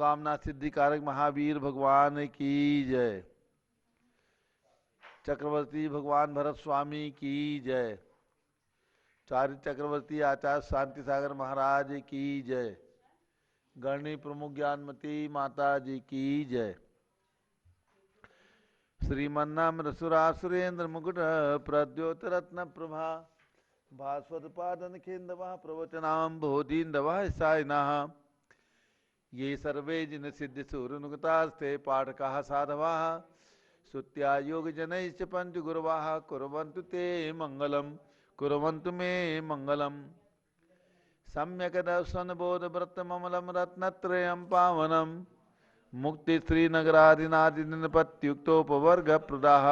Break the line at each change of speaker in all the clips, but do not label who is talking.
मनोकामना सिद्धि कारक महावीर भगवान की जय। चक्रवर्ती भगवान भरत स्वामी की जय। चारि चक्रवर्ती आचार्य शांति सागर महाराज की जय। गणनी प्रमुख ज्ञानमती माता जी की जय। श्रीमन्नाम रसुरासुरेंद्र मुकुट प्रद्योत रत्न प्रभा भास्वत पादन खेन्दवा प्रवचनाम बोधीन्दवा सायिनः ये सर्वे जिन सिद्धि सूरनुगतास्ते पाठकाः साधवाः सुत्या योग जनैश्च पंच गुरवाः कुर्वन्तु ते मंगलम कुर्वन्तु मे मंगलम। सम्यक दर्शन बोध व्रत ममलम रत्नत्रयं पावनम मुक्ति श्रीनगरादिनादि निपत्युक्तोपवर्ग प्रदाः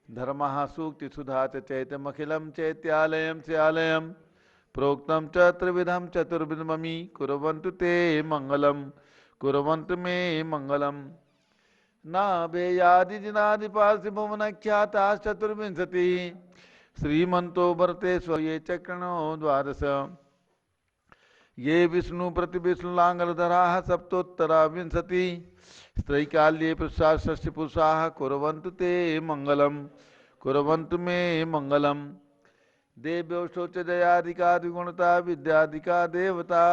धर्मः सूक्ति सुधा चैतमखिलं चैत्यालयं स्यालयं प्रोक्तं च त्रिविधं चतुर्विधममी कुर्वन्तु ते मंगलम कुर्वन्तु मे मंगलम। ना भेयादि जिनादि पार्श्व भुवन ख्याता चतुर्विंशति श्रीमंतो भरते स्व ये चक्रणो द्वादश ये विष्णु प्रति विष्णु लांगलधरा सप्तोत्तरा विंशति स्त्रैकाल्ये पुरुषा षष्ठी पुरुषा कुर्वन्तु ते मंगलम कुर्वन्तु मे मंगलम। देव्यो शोच जयादिकादि गुणता विद्यादिका देवता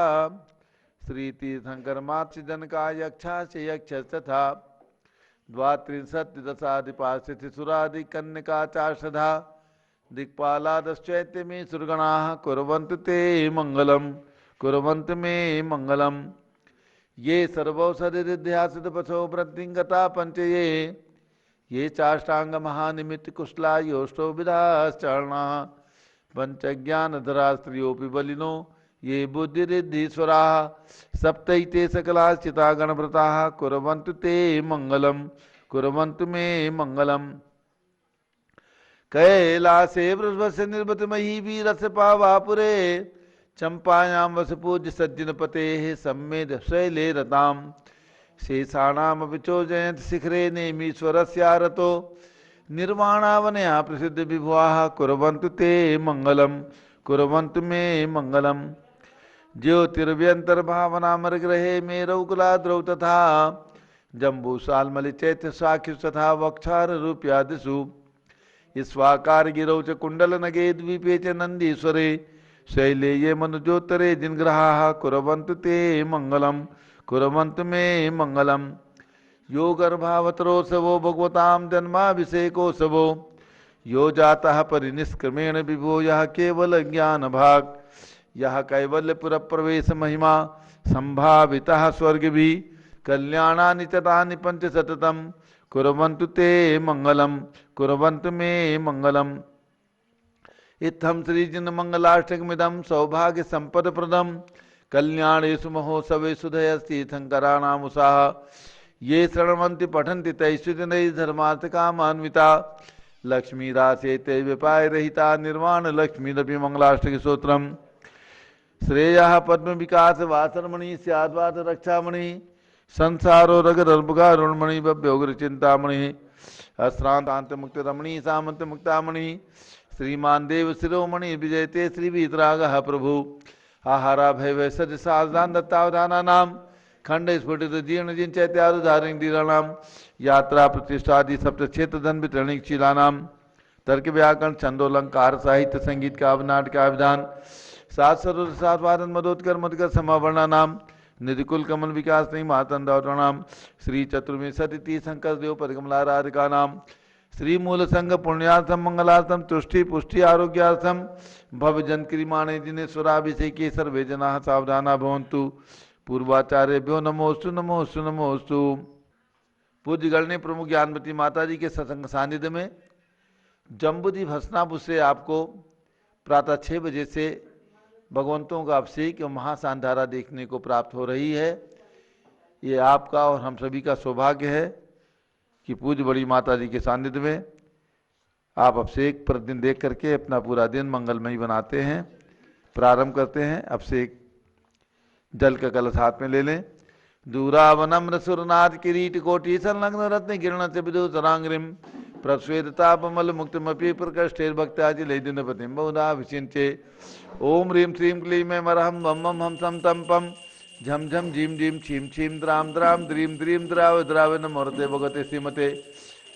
श्रीतीर्थंकर मातृ जनका यक्षा से यक्ष तथा द्वात्रिंशत् दशादिपार्षि सुरादि कन्यका चार्षधा दिक्पालादश्चैत्य में सुरगणाः कुर्वन्तु ते मंगलम कुर्वन्तु मे मंगलम। ये सर्वौषधिध्यासित पशो वृद्धिंगता पंचये ये चाष्टांग महानिमित्त कुशला योष्टो विधाश्चरणाः पंचज्ञानधरा स्त्रियोपि बलिनो ये बुद्धिरिद्धीश्वराः सप्तैते सकला चिता गणव्रताः कुर्वन्तु ते मंगलम कुर्वन्तु मे मंगलम। कैलासे वृषभस्य निर्वतमयी वीरस्य पावापुरे चंपायां वसपूज्य सज्जनपतेः सम्मेद शैले रताम् शेषाणामपि चोजयन्त शिखरे नेमीश्वरस्यारतो निर्वाणावनया प्रसिद्ध विभुवाः कुर्वन्तु ते मंगलम कुर्वन्तु मे मंगलम। ज्योतिर्व्यंतर्भावनामरग्रहे मेरौकुलाद्रौ तथा जम्बूसाल्मलि चैत्य साख्यु तथा वक्षार रूप्यादिषु स्वाकार गिरौ च कुंडल नगे द्वीपे च नंदीश्वरे शैले ये मनुजोत्तरे जिनग्रहाः कुर्वन्तु ते मंगलम कुर्वन्तु मे मंगलम। यो गर्भावतरोत्सवो भगवतां जन्माभिषेकोत्सवो यो जातः परिनिष्क्रमेण विभो यः केवल ज्ञान भाग यह कैवल्यपुर प्रवेश महिमा संभावितः स्वर्ग भी कल्याणानि चतानि पंच सततम कुर्वन्तु ते मंगलम कुर्वन्तु मे मंगलम। इत्थं श्रीजिन मंगलाष्टकमिदं सौभाग्य संपद प्रदम कल्याणेषु महोत्सवेषु दयस्ति शंकराणामुषाः ये शृण्वन्ति पठन्ति तैश्वर्य धर्मार्थ कामान्विता लक्ष्मी राशे ते विपाय रहिता निर्वाण लक्ष्मीरपि मंगलाष्टक स्तोत्रम। श्रेयः पद्म विकास वासरमणि स्याद्वाद रक्षामणि संसारो रगरुणमणि भव्योग्र चिंतामणि अश्रांतांत मुक्त रमणि सामंत मुक्तामणि श्रीमान देव शिरोमणि विजयते श्री वीतरागः प्रभु आहारा भय सज सावधान दत्तावधाना नाम खंड स्फुटित जीर्ण जिन चैत्यारुधारिण दीराणाम यात्रा प्रतिष्ठादि सप्त क्षेत्र धन वितरणिक शीलानाम तर्क व्याकरण छंदोलंकार साहित्य संगीत का नाटक का विधान सात सरोज सात वादन मदोत्कर मधुकर समावरणा नाम निधिकुल कमल विकास नहीं महातंदावरणाम श्री चतुर्विंशति शंकर देव परिकमला राधिका नाम श्री मूल संघ पुण्यार्थम मंगलार्थम तुष्टि पुष्टि आरोग्यार्थम भव जन क्रिमाणे जिनेश्वराभिषेके सर्वे जना सावधाना भवन्तु पूर्वाचार्यभ्यो नमोस्तु नमोस्तु नमोस्तु। पूज्य गणने प्रमुख ज्ञानवती माता जी के सत्संग सानिध्य में जम्बूदी भस्नापुर से आपको प्रातः 6 बजे से भगवंतों का अभिषेक और महासांधारा देखने को प्राप्त हो रही है। ये आपका और हम सभी का सौभाग्य है कि पूज्य बड़ी माता जी के सानिध्य में आप अभिषेक प्रतिदिन देख करके अपना पूरा दिन मंगलमयी बनाते हैं। प्रारंभ करते हैं। अभिषेक जल का कलश हाथ में ले लें। दूरावनम्र सुरनाथ किरीट कोटि संलग्न रत्न किरण से विदु तरांग्रिम प्रस्वेदतापमल मुक्तमपि प्रकष्ठेर भक्त्याजि दिन बहुधा विचिंचे ओम ह्रीं श्रीं क्लीं मैं मरहम वम हम सम तम पम झम झम झीम झीम छीम छीम द्राम द्राम द्रीम द्रीम द्राव द्राव नमोरते भगवते श्रीमते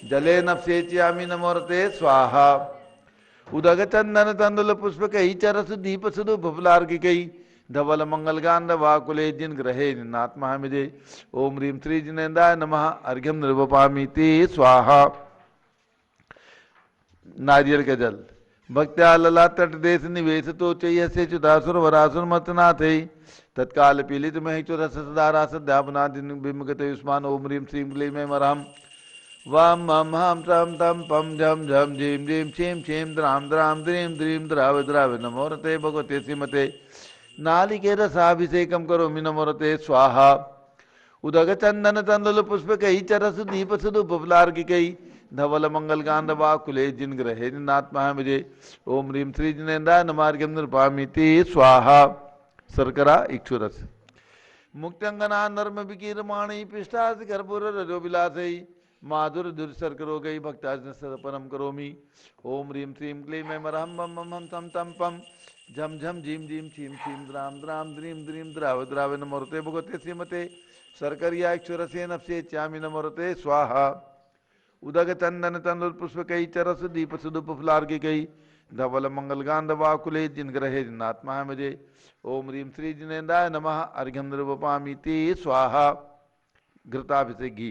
जले नफसे च्यामी नमोरते स्वाहा उदग चंदन तंदुल पुष्प कही चरस दीप सुदु भुफलार की कही धवल मंगल गांध वाकुले जिन ग्रहे निन्नात्मा मिजे ओम ह्रीम श्री जिनेन्द्राय नमः अर्घ्यम निर्वपामि ते स्वाहा। नारियल के जल भक्त्या लला तट देश निवेश तो चैय से चुदासुर वरासुर मतनाथ तत्काल पीलित मही चुरस सदारा सद्यापना दिन बिमगत युष्मान ओम ह्रीम श्रीम क्लीम मरहम वाम मम हम तम तम पम झम झम झीम झीम छीम छीम द्राम द्राम द्रीम द्रीम द्राव द्राव नमोरते भगवते श्रीमते नालिकेर साभिषेकम करोमि नमोरते स्वाहा उदग चंदन तंदुल पुष्प कही चरस दीप सुदु बबलार की कही धवल मंगल गांध वाकुले जिन ग्रहे निन्नात्मा मुझे ओम ह्रीम श्री जिनेन्द्राय नमार्घ्यम निर्पामिति स्वाहा। शर्करा इक्षुरस मुक्त्यंगना नर्म विकीरमाणी पिष्टास कर्पूर रजो विलासई माधुर धुर शर्करो गई भक्ताज परम करोमि ओम ह्रीम श्रीम क्लीम मरहम बम बम हम तम तम पम झम झम झीम झीम छीम छीम द्राम द्राम द्रीम द्रीम द्राव द्राव नमोरते भगवते श्रीमते शर्करिया क्षुरसे नफसे च्यामि नमोरते स्वाहा उदग चंदन तंदुल पुष्प कई चरस दीप सुदुप फुलार की कई धवल मंगल गांध वाकुले जिन ग्रहे जिनात्मा है मुझे ओम ह्रीम श्री जिनेन्द्राय नमः अर्घ्यम निर्वपामि ते स्वाहा। घृताभिषेक घी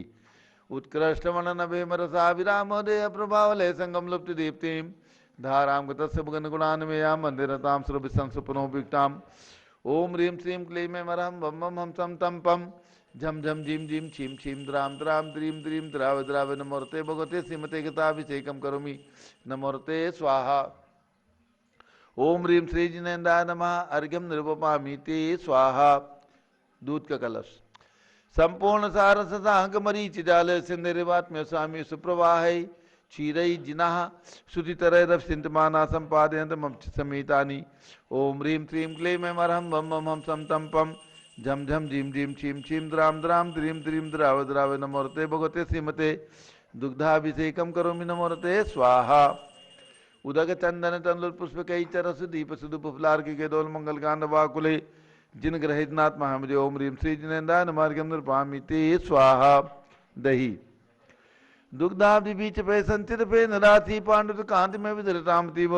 उत्कृष्ट वर्णन भेमरसा विरामोदय प्रभावलय संगम लुप्त दीप्तिम धाराम गतस्य भगन गुणान्वया मंदिरताम सुरभिसंसुपनो विक्ताम ओम ह्रीम श्रीम क्लीम मरहम बम बम हम तम तम पम झम झम झीम झीम छीम छीम द्राम द्राम द्रीम द्रीम द्राव द्राव नमोरते भगवते श्रीमते गताभिषेकम करोमि नमोरते स्वाहा ओम ह्रीम श्री जिनेन्द्राय नमः अर्घ्यम निर्वपामि ते स्वाहा। दूध का कलश संपूर्ण सार ससांक मरीच जाल सिंधरिवात्म्य स्वामी सुप्रवाह क्षीरई जिनाह सुतितरय रव सिंतमाना संपादयंत मम समीतानि ओम ह्रीम श्रीम क्लीम मरहम बम बम हम सम तम पम झम झम झीम झीम छीम छीम द्राम द्राम द्रीम द्रीम द्राव द्राव नमोरते भगवते श्रीमते दुग्धाभिषेकम करोमि नमोरते स्वाहा उदग चंदन तंदुल पुष्प कई चरस दीप सुदुप फुलार की केदोल मंगल गांध वाकुले जिन ग्रहितनाथ महामजे ओम ह्रीम श्री जिनेन्द्राय नमार्घ्यम निर्पामि ते स्वाहा। दही दुग्धाब्धि बीच पे संचित पे नराथी पांडुत कांति में विधरताम तीव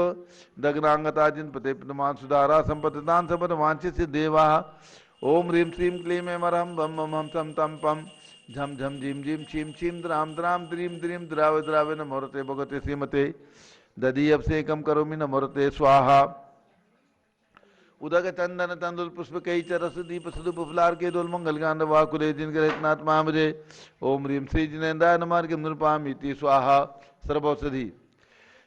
दग्नांगता जिन पते पदमान सुधारा संपततान संपत वांछित देवा ओम ह्रीम श्रीम क्लीम मरहम बम बम हम सम तम पम झम झम झीम झीम छीम छीम द्राम द्राम द्रीम द्रीम द्राव द्राव नमोरते भगवते श्रीमते दधी अभिषेकम करोमि नमोरते स्वाहा उदक चंदन तंदुल पुष्प कई चरस दीप सुदुप फुलार के दोल मंगल गांध वाकुले जिन ग्रहितनाथ महामजे ओम ह्रीम श्री जिनेन्द्राय नमार्घ्यम निर्पामि ते स्वाहा। सर्वौषधि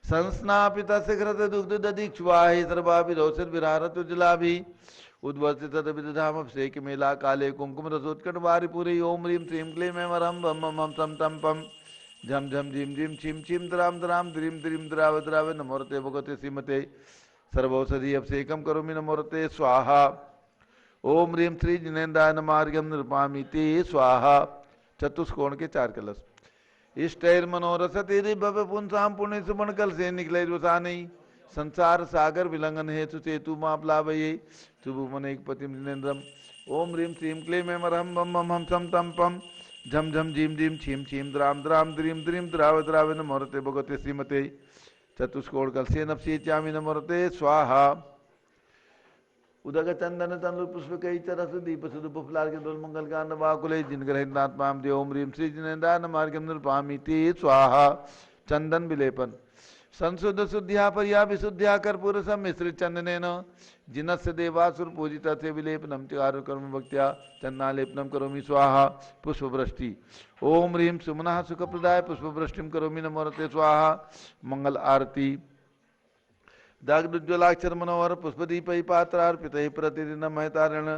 संस्नापित घृत दुग्ध दधीक्षुवाहि सर्वाभिरोचर विरारत उज्जलाभि उद्वर्तित विदधाम अभिषेक मेला काले कुंकुम रसोत्कट वारिपुरी ओम ह्रीम श्रीम क्लीम मरहम बम बम हम तम तम पम झम झम झीम झीम छीम छीम द्राम द्राम द्रीम द्रीम द्राव द्राव नमोरते भगवते श्रीमते सर्वौषधि अभिषेकम करोमि नमोरते स्वाहा ओम ह्रीम श्री जिनेन्द्राय नमार्घ्यम निर्पामि ते स्वाहा। चतुष्कोण के 4 कलश इष्टैर मनोरथ तेरे भव्य पुंसाम पुण्य सुमन कल से निकले रुसानी संसार सागर विलंघन हेतु सेतु माप लाभये शुभमन एक पतिम जिनेन्द्रम ओम ह्रीम श्रीम क्लीम मरहम बम बम हम सम तम पम झम झम झीम झीम छीम छीम द्राम द्राम द्रीम द्रीम द्राव द्राव नमोरते भगवते श्रीमते चतुष्कोण कलसे नफसे च्यामि नमोरते स्वाहा उदक चंदन तंदुल पुष्प कई चरस दीप सुदुप फुलार के दोल मंगल गांध वाकुले जिन ग्रहितनाथ महामजे ओम ह्रीम श्री जिनेन्द्राय नमार्घ्यम निर्पामि ते स्वाहा। चंदन विलेपन संशुद्ध शुद्ध्या पर्या विशुद्ध्या कर्पूर सम्मिश्रित चंदनेन जिनस्य देवासुर पूजिता थे विलेपनम चारु कर्म भक्त्या चन्नालेपनम करोमि स्वाहा। पुष्पवृष्टि ओम ह्रीम सुमनः सुखप्रदाय पुष्पवृष्टिम करोमि नमोरते स्वाहा। मंगल आरती दाग्दुज्ज्वलाक्षर मनोहर पुष्पदीपै पात्रार्पितैः प्रतिदिनं महतारण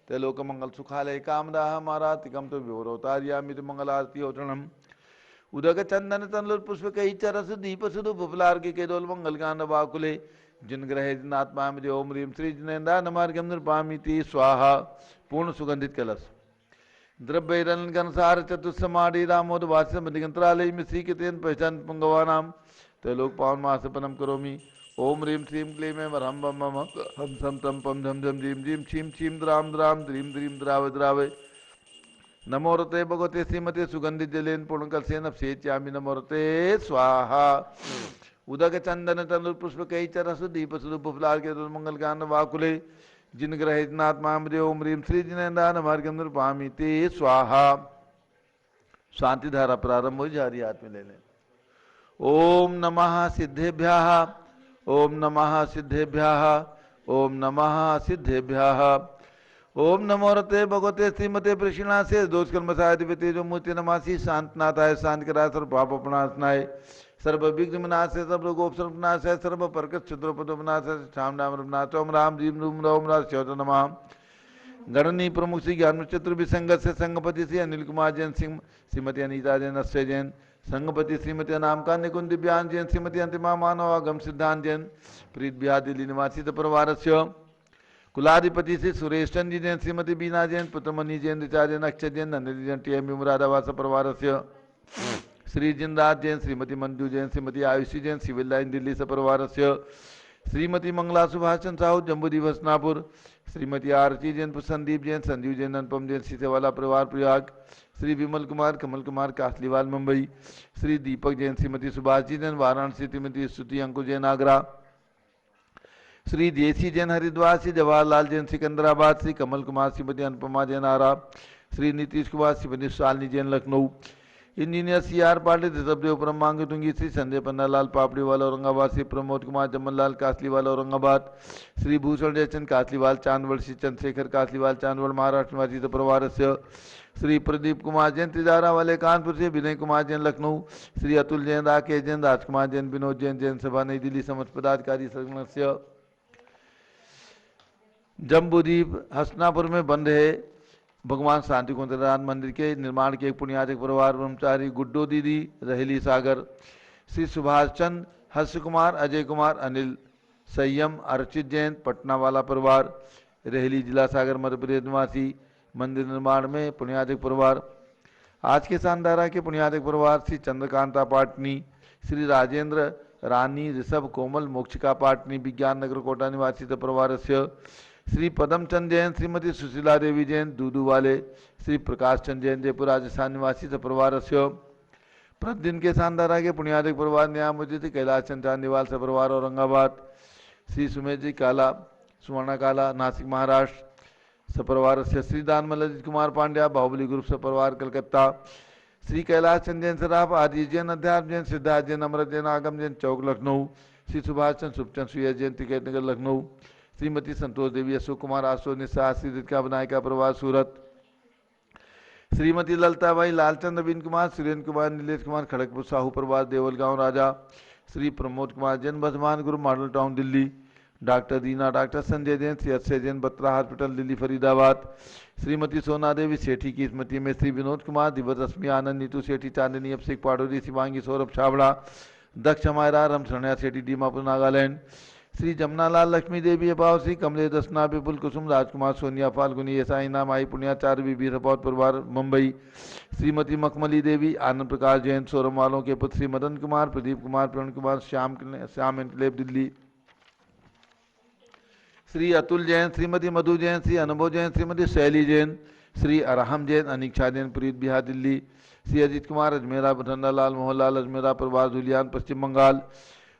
तैलोक मंगल सुखालय कामदाह मारातिकम तो विवरोतार्यामित मंगल आरती औतरणम उदक चंदन तंदुल पुष्प कई चरस दीप सुदु फुफलार के केदोल मंगल गांध वाकुले जिन ग्रहे जिनात्मा में ओम ह्रीम श्री जिनेन्द्राय नमार्घ्यम निर्पामि ते स्वाहा। पूर्ण सुगंधित कलश द्रव्यैरन घनसार चतुस्समाडी रामोद वास्य मदिगंत्रालय मिश्री के तेन पहचान पुंगवानाम तैलोक पावन मासपनम करोमि ओम ह्रीं श्रीं क्लीं ऐं ह्रं बम मम हम सम तम पम झम झम झीं झीं छीं छीं द्राम द्राम द्रीं द्रीं द्राव द्रावे नमोरते भगवते श्रीमते सुगंधि जलेन पूर्णकलसेन अभिषेच्यामि नमोरते स्वाहा उदक चंदन तंदुर पुष्प कई चरस दीप स्वरूप फुलार के मंगल गान वाकुले जिन ग्रहित नात्मामृत ओम ह्रीं श्री जिनेन्द्रान मार्गम पामी ते स्वाहा। शांति धारा प्रारंभ हो जा रही हाथ में ले लें। ओम नमः सिद्धेभ्यः ओम नमः सिद्धेभ्यः ओम नमः सिद्धेभ्यः ओम नमो रते भगवते श्रीमते प्रशिणासे दोष कर्मसाय दिव्यते जो मूर्ति नमासी शांतनाथाय शांत कराय सर्व पाप अपनाशनाय सर्व विघ्न विनाशे सर्व गोप सर्वनाशाय सर्व परकट क्षुद्रोपनाशाय श्याम नाम रघुनाथ ओम राम जीव रूम रोम राज च्योत नमः गणनी प्रमुख श्री ज्ञान चतुर्विसंगत से संगपति श्री अनिल कुमार जैन सिंह श्रीमती अनीता जैन अक्षय जैन संगपति श्रीमती नाम का निकुंज दिव्यांग जैन श्रीमती अंतिमा मानव आगम सिद्धांत जैन प्रीत बिहार दिल्ली निवासी परिवार कुलाधिपति श्री सुरेश चंद जी जैन श्रीमती बीना जैन पुत्रमणि जैन ऋचा जैन अक्षय जैन नंदिनी जैन टीएम मुरादाबाद परिवार श्री जिनराज जैन श्रीमती मंजू जैन श्रीमती आयुषी जैन सिविल लाइन दिल्ली परिवार श्रीमती मंगला सुभाष चंद साहू जम्बू दिवस नापुर श्रीमती आरती जैन संदीप जैन संजीव जैन अनुपम जैन सीसेवाला परिवार प्रयाग श्री विमल कुमार कमल कुमार कासलीवाल मुंबई श्री दीपक जैन श्रीमती सुभाष जी जैन वाराणसी श्रीमती स्तुति अंकुर Jain Agra Shri Desi Jain Haridwar Shri Jawaharlal Jain Secunderabad Shri Kamal Kumar Shrimati Anupama Jain Arrah Shri Nitish Kumar Shrimati Shalini Jain Lucknow engineer C R Patil Rishabhdev Brahmang Tungi Shri Sanjay Pannalal Papdiwal Aurangabad Shri Pramod Kumar Jamanlal Kasliwal Aurangabad Shri Bhushan Jaichand Kasliwal Chandwad Shri Chandrashekhar Kasliwal Chandwad Maharashtra निवासी परिवार श्री प्रदीप कुमार जैन तिजारा वाले कानपुर से विनय कुमार जैन लखनऊ श्री अतुल जैन राकेश जैन राजकुमार जैन विनोद जैन जैन सभा नई दिल्ली समस्त पदाधिकारी संगठन जम्बूद्वीप हसनापुर में बंद है भगवान शांति कुंजरान मंदिर के निर्माण के एक पुण्यातिक परिवार ब्रह्मचारी गुड्डो दीदी रहेली सागर श्री सुभाष चंद हर्ष कुमार अजय कुमार अनिल संयम अर्चित जैन पटना वाला परिवार रहेली जिला सागर मध्य प्रदेश निवासी मंदिर निर्माण में पुण्यातिक परिवार। आज के शानदारा के पुण्यातिक परिवार श्री चंद्रकांता पाटनी श्री राजेंद्र रानी ऋषभ कोमल मोक्षिका पाटनी विज्ञान नगर कोटा निवासी परिवार श्री पदम चंद जैन श्रीमती सुशीला देवी जैन दूदू वाले श्री प्रकाश चंद जैन जयपुर राजस्थान निवासी परिवार प्रतिदिन के शानदारा के पुण्यातिक परिवार न्यायमूर्ति कैलाश चंद चांदीवाल परिवार औरंगाबाद श्री सुमेश जी काला सुवर्ण काला नासिक महाराष्ट्र सपरिवार श्री दानमल अजित कुमार पांड्या बाहुबली ग्रुप सपरिवार कलकत्ता श्री कैलाश चंद जैन सराफ आदि जैन अध्यात्म जैन सिद्धार्थ जैन अमृत जैन आगम जैन चौक लखनऊ श्री सुभाष चंद सुखचंद सुयस जैन टिकैत नगर लखनऊ श्रीमती संतोष देवी अशोक कुमार आशो निशा श्री का बनायका प्रवास सूरत श्रीमती ललताबाई लालचंद नवीन कुमार सुरेंद्र कुमार नीलेश कुमार खड़गपुर साहू प्रवास Devalgaon Raja Shri Pramod Kumar Jain Bardhaman group model town Delhi doctor Deena doctor Sanjay Jain Shri Akshay Jain Batra hospital Delhi Faridabad Shrimati Sona Devi सेठी की स्मृति में श्री विनोद कुमार दिवस रश्मि आनंद नीतू सेठी चांदनी अभिषेक पाडोरी शिवांगी सौरभ छाबड़ा दक्ष मायरा रम शरणिया सेठी दीमापुर नागालैंड श्री जमनालाल लक्ष्मी देवी अभाव श्री कमले दसना विपुल कुसुम राजकुमार सोनिया फाल्गुनी ऐसाई नाम आई पुण्याचार्य बीबी रपौत परिवार मुंबई श्रीमती मखमली देवी आनंद प्रकाश जैन सोरम वालों के पुत्र श्री मदन कुमार प्रदीप कुमार प्रण कुमार श्याम एनक्लेव दिल्ली श्री अतुल जैन श्रीमती मधु जैन श्री अनुभव जैन श्रीमती शैली जैन श्री अरहम जैन अनिक्षा जैन प्रीत बिहार दिल्ली श्री अजीत कुमार अजमेरा बठंडालाल मोहनलाल अजमेरा परिवार धुलियान पश्चिम बंगाल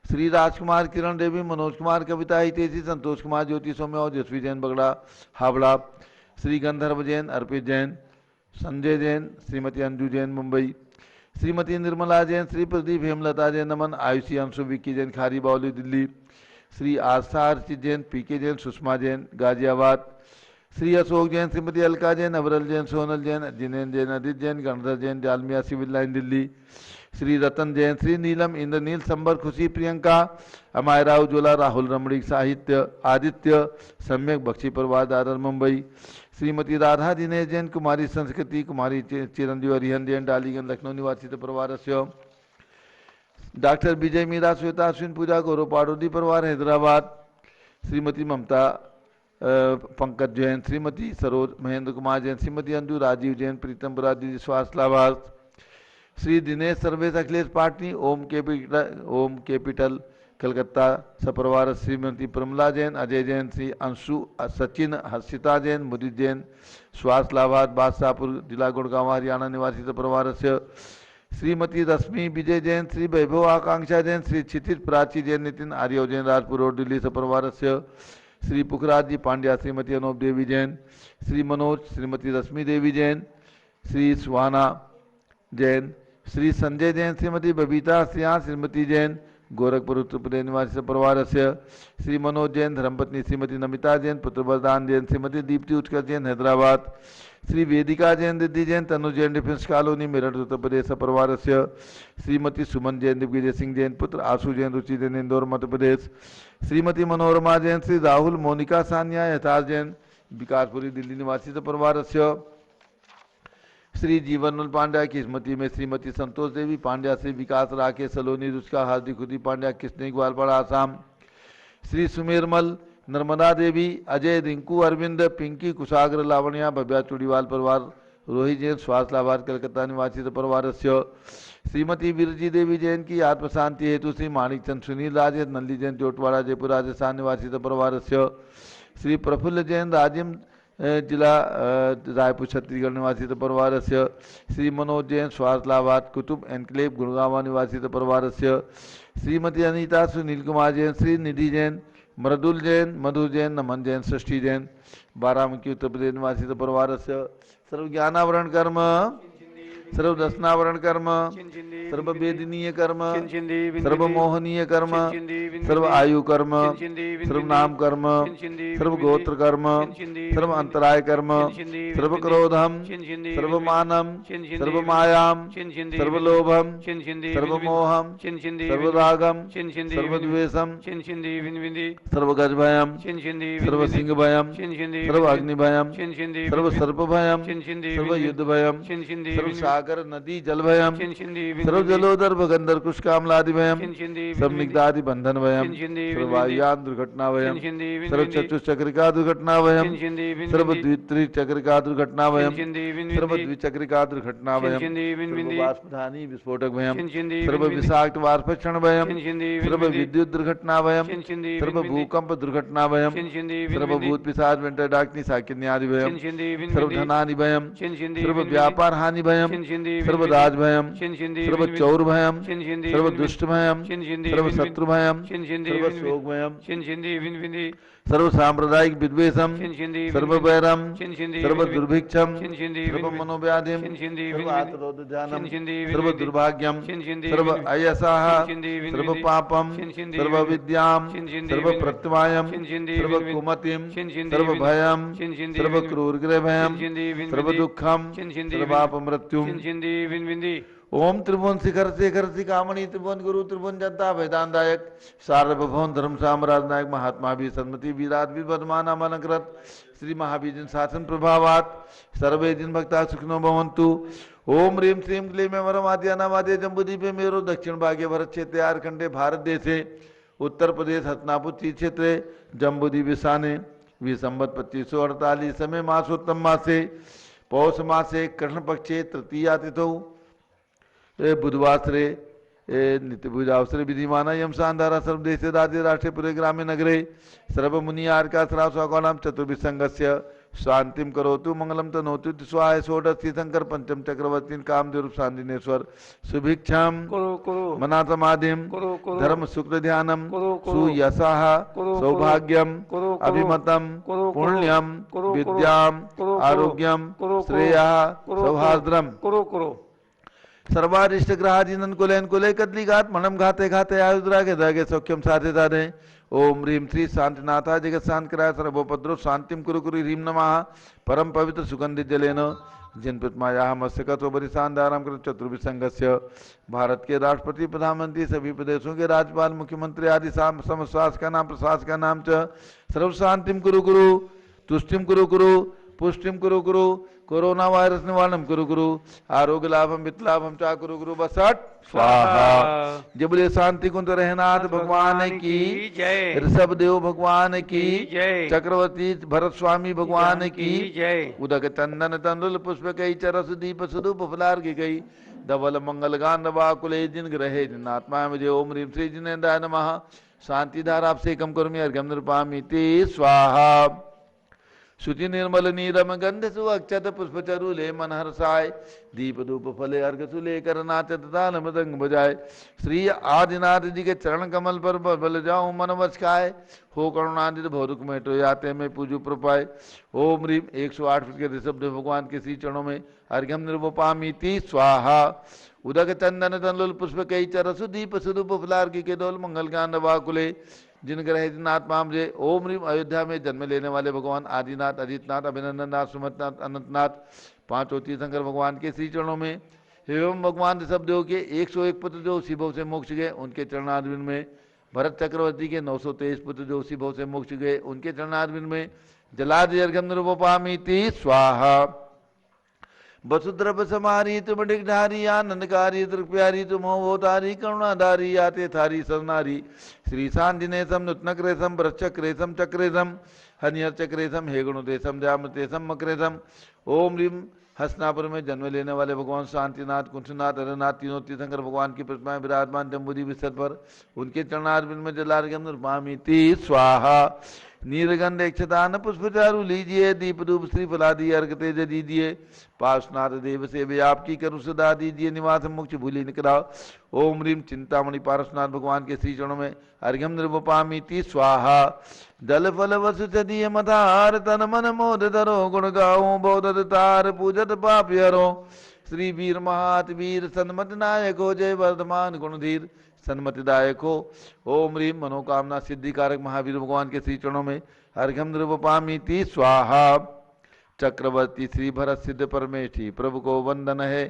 श्री राजकुमार किरण देवी मनोज कुमार कविता हितेशी संतोष कुमार ज्योति सौम्य और जसवी जैन बगड़ा हावड़ा श्री गंधर्व जैन अर्पित जैन संजय जैन श्रीमती अंजू जैन मुंबई श्रीमती निर्मला जैन श्री प्रदीप हेमलता जैन नमन आयुषी अंशु विक्की जैन खारी बावली दिल्ली श्री आस्था अर्चित जैन पीके जैन सुषमा जैन गाजियाबाद श्री अशोक जैन श्रीमती अलका जैन अवरल जैन सोनल जैन जिनेन्द्र जैन अदित जैन गणधर जैन डालमिया सिविल लाइन दिल्ली श्री रतन जैन श्री नीलम इंद्रनील संबर खुशी प्रियंका अमायरा उज्ज्वला राहुल रमणी साहित्य आदित्य सम्यक बख्शी परिवार दादर मुंबई श्रीमती राधा दिनेश जैन कुमारी संस्कृति कुमारी चिरंजीव हरिहन जैन डालीगंज लखनऊ निवासी परिवार डॉक्टर विजय मीरा श्वेता अश्विन पूजा गौरव पाडोदी परिवार हैदराबाद श्रीमती ममता पंकज जैन श्रीमती सरोज महेंद्र कुमार जैन श्रीमती अंजू राजीव जैन प्रीतम बुरादी स्वास्थ्यलाभास श्री दिनेश सर्वेश अखिलेश पाटनी ओम कैपिटल कलकत्ता सपरिवार श्रीमती प्रमला जैन, अजय जैन, श्री अंशु, सचिन, हर्षिता जैन, मुदित जैन, श्वास लाभात बादशाहपुर जिला गुड़गांव हरियाणा निवासी सपरिवार से श्रीमती रश्मि विजय जैन, श्री वैभव आकांक्षा जैन, श्री क्षितिज प्राची जैन, नितिन आर्य जैन, राजपुर रोड दिल्ली सपरिवार से श्री पुखराज जी पांड्या, श्रीमती अनूप देवी जैन, श्री मनोज, श्रीमती रश्मि देवी जैन, श्री सुहाना जैन, श्री संजय जैन, श्रीमती बबीता सिंह, श्रीमती जैन, गोरखपुर उत्तर प्रदेश निवासी परिवार से श्री मनोज जैन, धर्मपत्नी श्रीमती नमिता जैन, पुत्र बलदान जैन, श्रीमती दीप्ति उत्कर्ष जैन, हैदराबाद, श्री वेदिका जैन, रिद्धि जैन, तनु जैन, डिफेंस कॉलोनी मेरठ उत्तर प्रदेश परिवार से श्रीमती सुमन जैन, दिग्विजय सिंह जैन, पुत्र आशु जैन, रुचि जैन, इंदौर मध्य प्रदेश, श्रीमती मनोरमा जैन, श्री राहुल मोनिका सानिया, यथार्थ जैन, विकासपुरी दिल्ली निवासी परिवार से श्री जीवन पांड्या की स्मृति में श्रीमती संतोष देवी पांड्या, श्री विकास राकेश सलोनी, रुचका हार्दिक खुदी पांड्या, कृष्ण ग्वालपाड़ा आसाम, श्री सुमेरमल, नर्मदा देवी, अजय, रिंकू, अरविंद, पिंकी, कुशाग्र, लावण्या, भव्या चूड़ीवाल परिवार, रोहित जैन, श्वास लाभार कलकत्ता निवासी परिवार से श्रीमती विरजी देवी जैन की आत्म शांति हेतु श्री माणिक चंद सुनील राजे, नंदी जैन, चोटवाड़ा जयपुर राजस्थान निवासी परिवार से श्री प्रफुल्ल जैन, राजिम जिला रायपुर छत्तीसगढ़ निवासी परिवार से श्री मनोज जैन, श्वास लाभात कुतुब एनक्लेव गुड़गांव निवासी परिवार से श्रीमती अनीता, सुनील कुमार जैन, श्री निधि जैन, मृदुल जैन, मधु जैन, नमन जैन, सृष्टि जैन, बारामुखी उत्तर प्रदेश निवासी परिवार से सर्व ज्ञानावरण कर्म, सर्व दर्शनावरण कर्म, सर्व वेदनीय कर्म, सर्व मोहनीय कर्म, सर्व आयु कर्म, सर्व नाम कर्म, सर्व गोत्र कर्म, सर्व अंतराय कर्म, सर्व क्रोधम, सर्व मानम, सर्व मायाम, सर्व लोभम, सर्व मोहम, सर्व रागम, सर्व द्वेषम, सर्व गज भयम, सर्व सिंह भयम, सर्व अग्नि भयम, सर्व सर्प भयम, सर्व युद्ध भयम, सर्व सागर नदी जल भयम, सर्व जलोदर भगंदर कुशकामलादि भयम, सर्व निग्धादि बंधन भयम, सर्व वायुयान दुर्घटना भयम, सर्व चतुष्चक्रिका दुर्घटना भयम, सर्व द्विचक्रिका दुर्घटना भयम, सर्व द्विचक्रिका दुर्घटना भयम, सर्व वाष्पधानी विस्फोटक भयम, सर्व विषाक्त वाष्पक्षण भयम, सर्व विद्युत दुर्घटना भयम, सर्व भूकंप दुर्घटना भयम, सर्व भूत पिशाच वेंटर डाकनी साकिन्य आदि भयम, सर्व धनानि भयम, सर्व व्यापार हानि भयम, सर्व राज भयम, सर्व चौर भयम, सर्व दुष्ट भयम, सर्व शत्रु भयम, सर्व शोक भयम, सर्व सांप्रदायिक विद्वेषम, सर्व वैरम, सर्व दुर्भिक्षम, सर्व मनोव्याधिम, सर्व आत्रोद्यानम, सर्व दुर्भाग्यम, सर्व अयसाह, सर्व पापम, सर्व विद्याम, सर्व प्रत्यवायम, सर्व कुमतिम, सर्व भयम, सर्व क्रूरग्रह भयम, सर्व दुखम, सर्व अपमृत्युम। ओम त्रिभुवन शिखर शेखर शिखामणि त्रिभुवन गुरु त्रिभुवन जनता वेदांतायक सार्वभौम धर्म साम्राज्य नायक महात्मा भी सन्मति वीराट विद्वान अमलकृत श्री महावीर शासन प्रभावात सर्वे दिन भक्ता सुखिनो भवन्तु। ओम ह्रीं श्रीं क्लीं वरम आद्यानावाद्य जम्बूद्वीपे मेरो दक्षिण भागे भरत क्षेत्रे आर्खंडे भारत देशे उत्तर प्रदेश हस्तनापुर क्षेत्रे जम्बूद्वीप स्थाने विसंवत 2548 समय मासोत्तम मासे पौष मासे कृष्ण पक्षे तृतीया तिथौ बुधवासरे नित्यभुजावसरे विधिमाना यम शानधारा सर्वदेशे राज्य राष्ट्रे पुरे ग्रामे नगरे सर्वमुनि आर्का श्रावस्वाकानां चतुर्विसंगस्य शांतिम करोतु मंगलम तनोतु स्वाय षोडशी शंकर पंचम चक्रवर्ती कामदेव शांतिनेश्वर सुभिक्षाम मनासमाधिम धर्म शुक्र ध्यानम सुयशाह सौभाग्यम अभिमतम पुण्यम विद्याम आरोग्यम श्रेया सौहार्द्रम सर्वारिष्ट ग्रहाधीनन कुलेन कुले कदलीघात मनम घाते घाते आयुद्रागे दागे सौख्यम साधे साधे। ओम ह्रीं श्री शांतिनाथा जगत शांत कराय सर्वोपद्रव शांतिम कुरु कुरु ह्रीं नमः परम पवित्र सुगंधित जलेन जिन प्रतिमाया मस्तकतो बरिशानदाराम कृत चतुर्विसंगस्य भारत के राष्ट्रपति प्रधानमंत्री सभी प्रदेशों के राज्यपाल मुख्यमंत्री आदि समस्वास का नाम प्रशास का नाम च सर्व शांतिम कुरु कुरु तुष्टिम कुरु कुरु पुष्टिम कुरु कुरु कोरोना वायरस निवारणम कुरु कुरु आरोग्य लाभम वित्त लाभम चा कुरु कुरु बसट स्वाहा। जय बोले शांति कुंज रहनाथ भगवान की जय, ऋषभ देव भगवान की जय, चक्रवर्ती भरत स्वामी भगवान की जय। उदक चंदन तंदुल पुष्प कई चरस दीप सुदूप फलार की गई धवल मंगल गान वाकुले जिन ग्रहे जिन आत्मा में। ओम ह्रीं श्री जिनेन्द्राय नमः शांति धारा आपसे कम करुमी अर्घ्यम नृपामीति स्वाहा। शुचि निर्मल नीरम गंध सु अक्षत पुष्प चरुले मन हर्षाय दीप धूप फले अर्घ सुले कर नाचत ताल मृदंग बजाए। श्री आदिनाथ जी के चरण कमल पर बल जाऊं मन वश खाए हो करुणादित भौरुक में तो आते में पूजू प्रपाए। ओम रीम 108 फीट के ऋषभ देव भगवान के श्री चरणों में अर्घ्यम निर्वपामीति स्वाहा। उदक चंदन तनलुल पुष्प कई चरसु दीप सुदूप फलार्घ्य के डोल मंगल ज्ञान वाकुले जिन ग्रह दिनात्मा मुझे। ओम रीम अयोध्या में जन्म लेने वाले भगवान आदिनाथ अजितनाथ अभिनंदननाथ सुमतनाथ अनंतनाथ पांचों तीर्थंकर भगवान के श्री चरणों में एवं भगवान ऋषभदेव के 101 पुत्र जो उसी भव से मोक्ष गए उनके चरणारविंद में, भरत चक्रवर्ती के 923 पुत्र जो उसी भव से मोक्ष गए उनके चरणारविंद में जलादि अर्घ्यम निरुपपामीति स्वाहा। वसुद्रभ समारी तुम डिगधारी आनंदकारी तृप्यारी तुम होतारी करुणाधारी आते थारी सरनारी श्री सांजिनेशम नुत्नक्रेशम वृक्षक्रेशम चक्रेशम हनियर चक्रेशम हे गुणुदेशम जामतेशम मक्रेशम। ओम रीम हसनापुर में जन्म लेने वाले भगवान शांतिनाथ कुंठनाथ हरनाथ तीनों तीर्थंकर भगवान की प्रतिमाएं विराजमान जम्बूदी विस्तर पर उनके चरणारविंद में जलार्घ्यम नृपामीति स्वाहा। नीलगंध अक्षतान पुष्प चारु लीजिए दीप धूप श्री फलादि अर्घ तेज दीजिए पार्श्वनाथ देव सेवे आपकी करुण सदा दीजिए निवास मुक्ति भूलि निकला। ओम रीम चिंतामणि पार्श्वनाथ भगवान के श्री चरणों में अर्घ्यम निर्वपामीति स्वाहा। जल फल वसु चदीय मधार तन मन मोद धरो गुण गाओ बौद्ध तार पूजत पाप हरो श्री वीर महात वीर सन्मत नायक हो जय वर्धमान गुणधीर सन्मतिदायक हो। ओम रीम मनोकामना सिद्धिकारक महावीर भगवान के श्री चरणों में अर्घ्यम नृवपामीति स्वाहा। चक्रवर्ती श्री भरत सिद्ध परमेष्ठी प्रभु को वंदन है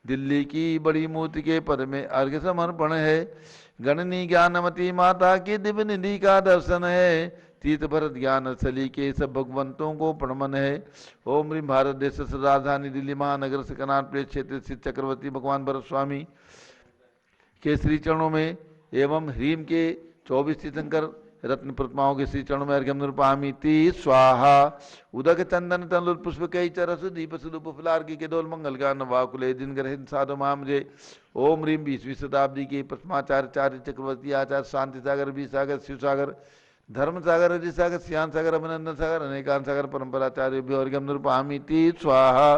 दिल्ली की बड़ी मूर्ति के पद में अर्घ्य समर्पण है। गणनी ज्ञानमती माता की दिव्य निधि का दर्शन है तीर्थ भरत ज्ञान सली के सब भगवंतों को प्रणमन है। ओम रीम भारत देश राजधानी दिल्ली महानगर से कनाट प्लेस क्षेत्र स्थित चक्रवर्ती भगवान भरत स्वामी के श्री चरणों में एवं ह्रीम के 24 तीर्थंकर रत्न प्रतिमाओं के श्री चरणों में अर्घ्यम नृपामीति स्वाहा। उदक चंदन तनुल पुष्प कई चरसु दीप सुदूप फलार्घ्य के डोल मंगल गान वाकुले दिन ग्रह साधु मुझे। ओम रीम 20वीं शताब्दी के प्रथमाचार्य चक्रवर्ती आचार्य शांति सागर बी सागर शिव सागर धर्म सागर हरि सागर श्याम सागर अभिनंदन सागर अनेकांत सागर परंपराचार्य अर्घ्यम नृपामीति स्वाहा।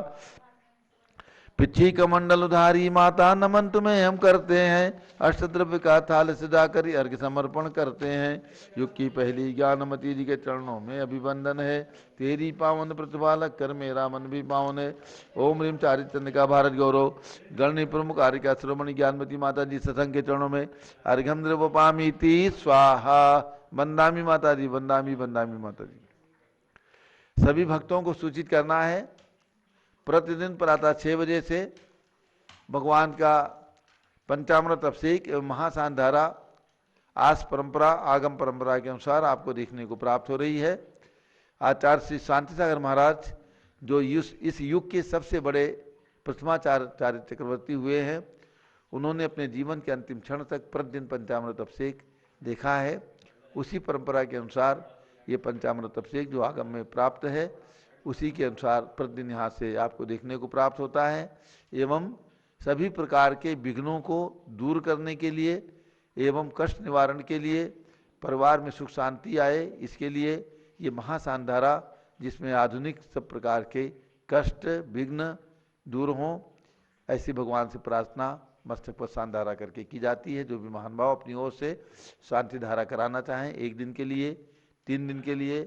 पिछी कमंडल उधारी माता नमन तुम्हें हम करते हैं अष्टद्रव्य का थाल सजाकर अर्घ्य समर्पण करते हैं। युग की पहली ज्ञानमती जी के चरणों में अभिवंदन है तेरी पावन प्रतिपालक कर मेरा मन भी पावन है। ओम रीम चारिचंद्रिका भारत गौरव गणनी प्रमुख आर्यिका शिरोमणि ज्ञानमती माता जी सत्संग के चरणों में अर्घ्यम नृवपामीति स्वाहा। वंदामी माता जी वंदामी वंदामी माता जी। सभी भक्तों को सूचित करना है प्रतिदिन प्रातः 6 बजे से भगवान का पंचामृत अभिषेक एवं महासान धारा आस परंपरा आगम परंपरा के अनुसार आपको देखने को प्राप्त हो रही है। आचार्य श्री शांति सागर महाराज जो इस युग के सबसे बड़े प्रथमाचार्य चक्रवर्ती हुए हैं उन्होंने अपने जीवन के अंतिम क्षण तक प्रतिदिन पंचामृत अभिषेक देखा है। उसी परंपरा के अनुसार ये पंचामृत अभिषेक जो आगम में प्राप्त है उसी के अनुसार प्रतिदिन यहाँ से आपको देखने को प्राप्त होता है। एवं सभी प्रकार के विघ्नों को दूर करने के लिए एवं कष्ट निवारण के लिए परिवार में सुख शांति आए इसके लिए ये महासान धारा जिसमें आधुनिक सब प्रकार के कष्ट विघ्न दूर हों ऐसी भगवान से प्रार्थना मस्तक पर शांत धारा करके की जाती है। जो भी महान भाव अपनी ओर से शांति धारा कराना चाहें 1 दिन के लिए 3 दिन के लिए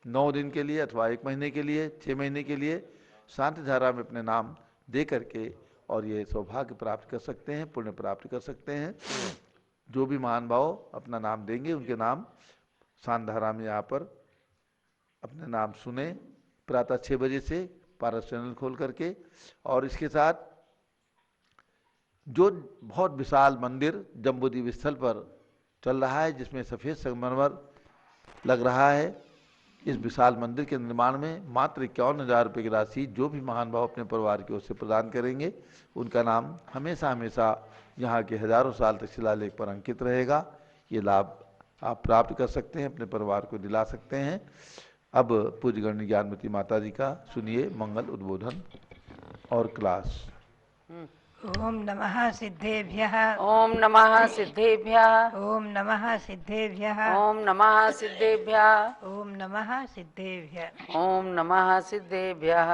9 दिन के लिए अथवा 1 महीने के लिए 6 महीने के लिए शांति धारा में अपने नाम दे करके और ये सौभाग्य प्राप्त कर सकते हैं पुण्य प्राप्त कर सकते हैं। जो भी महान भाव अपना नाम देंगे उनके नाम शांति धारा में यहाँ पर अपने नाम सुने प्रातः 6 बजे से पारस चैनल खोल करके। और इसके साथ जो बहुत विशाल मंदिर जम्बूद्वीप स्थल पर चल रहा है जिसमें सफ़ेद संगमरमर लग रहा है इस विशाल मंदिर के निर्माण में मात्र 51,000 रुपये की राशि जो भी महान भाव अपने परिवार की ओर से प्रदान करेंगे उनका नाम हमेशा हमेशा यहाँ के हजारों साल तक शिलालेख पर अंकित रहेगा। ये लाभ आप प्राप्त कर सकते हैं अपने परिवार को दिला सकते हैं। अब पूज्य गणनी ज्ञानमती माता जी का सुनिए मंगल उद्बोधन और क्लास।
ओम नमः सिद्धेभ्यः।
ओम नमः सिद्धेभ्यः।
ओम नमः सिद्धेभ्यः।
ओम नमः सिद्धेभ्यः।
ओम नमः सिद्धेभ्यः।
ओम नमः सिद्धेभ्यः।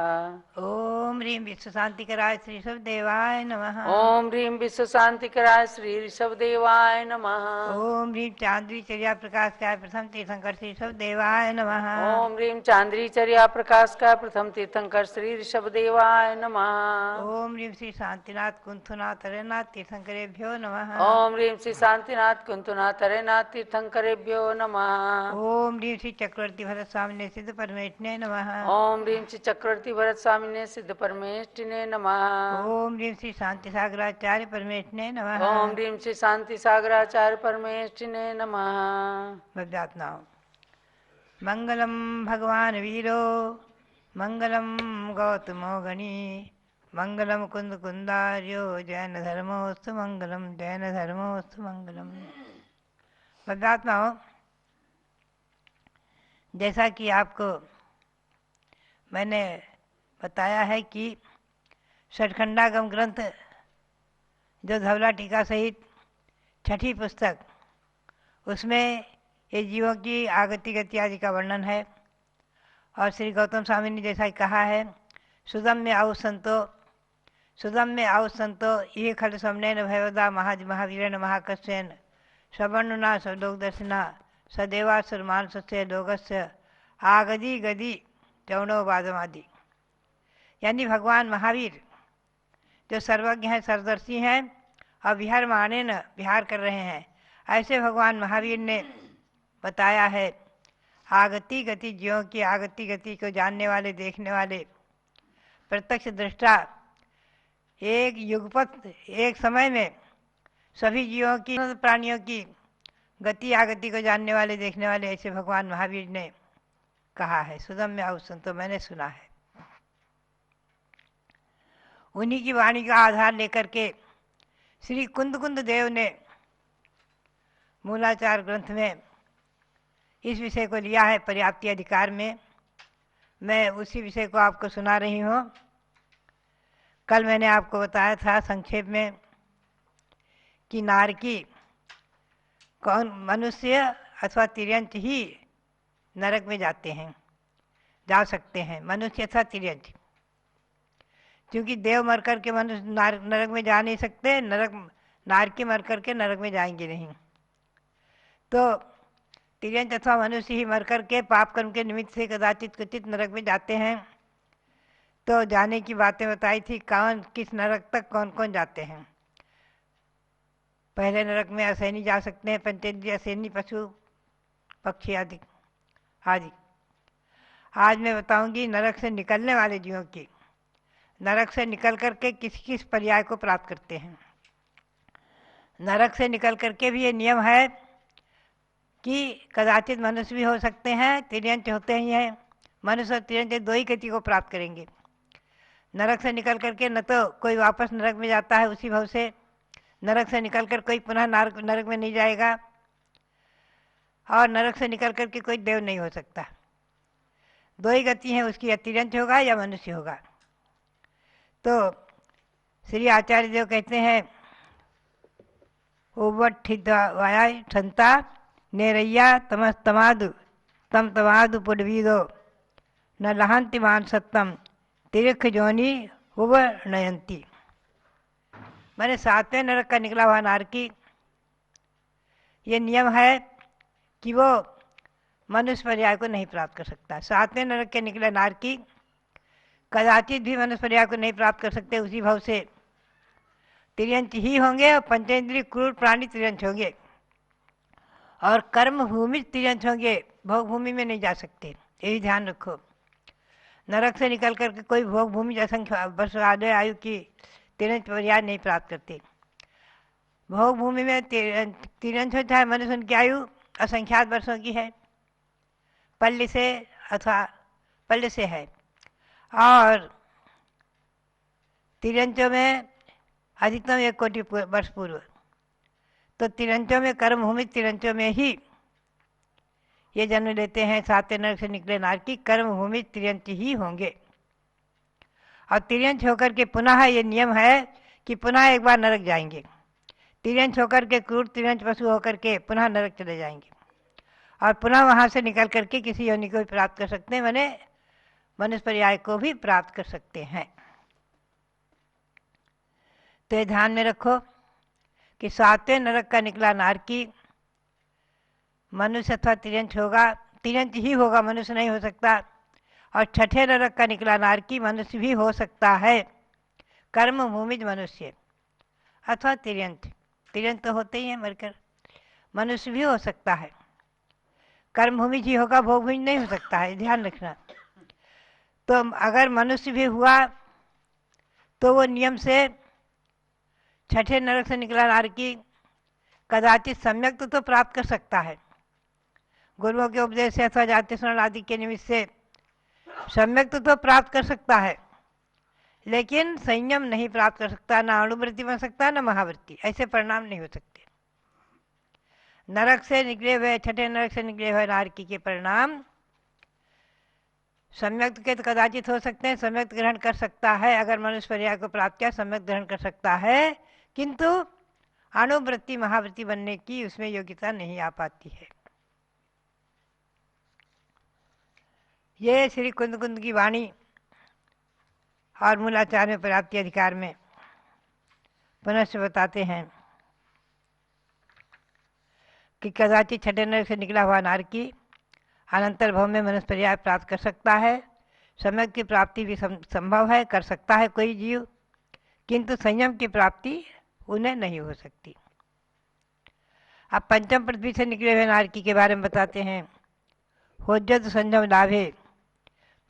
ओम ह्रीं विश्व शांतिकराय श्री देवाय नमः।
ओम ह्रीं विश्व शांतिकराय श्री ऋषभदेवाय नमः।
ओम ह्रीं चांद्री चर्या प्रकाश काय प्रथम तीर्थंकर श्री देवाय नमः।
ओम ह्रीं चांद्री चर्या प्रकाश का प्रथम तीर्थंकर श्री ऋषभदेवाय नमः।
ओम ह्रीं श्री शांतिनाथ कुंथुनाथ हरेनाथ तीर्थंकरेभ्यो नमः।
ओम ह्रीं श्री शांतिनाथ कुंतुनाथ हरेनाथ तीर्थंकरेभ्यो नमः।
ओम ह्रीं श्री चक्रवर्ती भरत स्वामिने सिद्ध परमेष्ठिने नमः।
ओम ह्रीं श्री चक्रवर्ती भरत स्वामिने सिद्ध परमेष्ठिने नमः।
ओम ह्रीं श्री शांति सागराचार्य परमेष्ठिने नमः।
ओम ह्रीं श्री शांति सागराचार्य परमेष्ठिने नमः।
बद्यात्नाओ मंगलम भगवान वीरो मंगलम गौतमो गणी मंगलम कुंद कुंदार्यो जैन धर्मोस्तु मंगलम जैन धर्मोस्तु मंगलम। बद्यात्माओ, जैसा कि आपको मैंने बताया है कि षटखंडागम ग्रंथ जो धवला टीका सहित छठी पुस्तक, उसमें ये जीवों की आगति गति आदि का वर्णन है। और श्री गौतम स्वामी ने जैसा कहा है, सुदम में आउ संतो, सुदम में आउ संतो ये खल समनेन भयवदा महावीरेण महाकस्यन सवर्णुना सलोक दर्शना सदेवासुर मानसस्य लोकस्य आगदी गदी चौणो वादमादि। यानी भगवान महावीर जो सर्वज्ञ हैं, सर्वदर्शी हैं और विहार माने न विहार कर रहे हैं, ऐसे भगवान महावीर ने बताया है आगति गति, जीवों की आगति गति को जानने वाले, देखने वाले, प्रत्यक्ष दृष्टा, एक युगपत एक समय में सभी जीवों की, प्राणियों की गति आगति को जानने वाले, देखने वाले, ऐसे भगवान महावीर ने कहा है। सुदम में आउसन तो मैंने सुना है। उन्हीं की वाणी का आधार लेकर के श्री कुंद देव ने मूलाचार ग्रंथ में इस विषय को लिया है पर्याप्ति अधिकार में। मैं उसी विषय को आपको सुना रही हूँ। कल मैंने आपको बताया था संक्षेप में कि नारकी कौन, मनुष्य अथवा तिर्यंच ही नरक में जाते हैं, जा सकते हैं, मनुष्य अथवा तिर्यंच। क्योंकि देव मर कर के मनुष्य नरक में जा नहीं सकते, नारकी मर कर के नरक में जाएंगे नहीं। तो तिर्यंच अथवा मनुष्य ही मर कर के पाप कर्म के निमित्त से कदाचित क्वचित नरक में जाते हैं। तो जाने की बातें बताई थी, कौन किस नरक तक कौन कौन जाते हैं। पहले नरक में असैनी जा सकते हैं, पंचेंद्रिय असैनी, पशु पक्षी आदि आदि। आज मैं बताऊंगी नरक से निकलने वाले जीवों की, नरक से निकल करके किस किस पर्याय को प्राप्त करते हैं। नरक से निकल करके भी ये नियम है कि कदाचित मनुष्य भी हो सकते हैं, तिर्यंच होते ही हैं। मनुष्य और तिर्यंच दो ही गति को प्राप्त करेंगे। नरक से निकल करके न तो कोई वापस नरक में जाता है उसी भव से, नरक से निकल कर कोई पुनः नरक में नहीं जाएगा, और नरक से निकल करके कोई देव नहीं हो सकता। दो ही गति हैं उसकी, या तिर्यंच होगा या मनुष्य होगा। तो श्री आचार्य देव कहते हैं, उवठितवाया ठंता नेरैया तमस्तमादु तम तमादु पुडवीदो न लहंति मानसत्तम तिरख जोनी उव नयंती। मैंने सातवें नरक का निकला हुआ नारकी, ये नियम है कि वो मनुष्य पर्याय को नहीं प्राप्त कर सकता। सातवें नरक के निकले नारकी कदाचित भी मनुष्य पर्याय को नहीं प्राप्त कर सकते, उसी भाव से तिर्यंच ही होंगे और पंचेंद्रिय क्रूर प्राणी तिर्यंच होंगे, और कर्म भूमि तिर्यंच होंगे, भोग भूमि में नहीं जा सकते। यही ध्यान रखो। नरक से निकल करके कोई भोग भूमि असंख्य वर्ष आयु की तिर्यंच पर्याय नहीं प्राप्त करते। भोग भूमि में तिर्यंच होता है, मनुष्य उनकी आयु असंख्यात वर्षों की है, पल्ली से अथवा पल्ले से है। और तिर्यंचों में अधिकतम 1 कोटि वर्ष पूर्व। तो तिर्यंचों में, कर्म भूमि तिर्यंचों में ही ये जन्म लेते हैं। सातवें नरक से निकले नारकी कर्म भूमि तिर्यंच ही होंगे। और तिर्यंच होकर के पुनः ये नियम है कि पुनः एक बार नरक जाएंगे, तिर्यंच होकर के क्रूर तिर्यंच पशु होकर के पुनः नरक चले जाएंगे और पुनः वहाँ से निकल करके किसी योनि को भी प्राप्त कर सकते हैं, माने मनुष्य पर्याय को भी प्राप्त कर सकते हैं। तो ये ध्यान में रखो कि 7वें नरक का निकला नारकी मनुष्य अथवा तिर्यंच होगा, तिर्यंच ही होगा, मनुष्य नहीं हो सकता। और 6ठे नरक का निकला नारकी मनुष्य भी हो सकता है, कर्म भूमिज मनुष्य अथवा तिर्यंच, तिर्यंच तो होते ही हैं मरकर, मनुष्य भी हो सकता है, कर्म भूमिज ही होगा, भोग भूमिज नहीं हो सकता है, ध्यान रखना। तो अगर मनुष्य भी हुआ तो वो नियम से 6ठे नरक से निकला नारकी कदाचित सम्यक तो प्राप्त कर सकता है, गुरुओं के उपदेश से अथवा जाति स्मरण आदि के निमित्त से सम्यक तो प्राप्त कर सकता है, लेकिन संयम नहीं प्राप्त कर सकता, ना अणुवृत्ति बन सकता, ना महावृत्ति, ऐसे परिणाम नहीं हो सकते। नरक से निकले हुए 6ठे नरक से निकले हुए नारकी के परिणाम सम्यक के तो कदाचित हो सकते हैं, सम्यक ग्रहण कर सकता है, अगर मनुष्य पर्याय को प्राप्त किया सम्यक ग्रहण कर सकता है, किंतु अणुवृत्ति महावृत्ति बनने की उसमें योग्यता नहीं आ पाती है। ये श्री कुंद कुंद की वाणी और मूलाचार में प्राप्ति अधिकार में पुनः से बताते हैं कि कदाचित 6ठे नरक से निकला हुआ नारकी अनंतर भव में मनुष्य पर्याय प्राप्त कर सकता है, सम्यक की प्राप्ति भी संभव है, कर सकता है कोई जीव, किंतु संयम की प्राप्ति उन्हें नहीं हो सकती। अब पंचम पृथ्वी से निकले हुए नारकी के बारे में बताते हैं। होज्जत संयम लाभे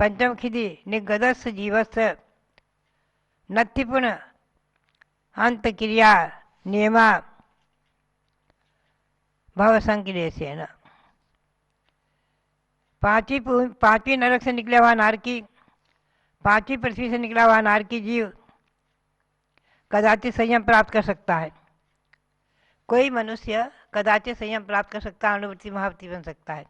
पंचम खिदि निगदस जीवस नत्थिपुण अंत क्रिया नियमा भव संक्लेशेन। पांचवी नरक से निकला हुआ नारकी, पांचवी पृथ्वी से निकला हुआ नारकी जीव कदाचित संयम प्राप्त कर सकता है, कोई मनुष्य कदाचित संयम प्राप्त कर सकता है, अणुवृत्ति महावृत्ति बन सकता है,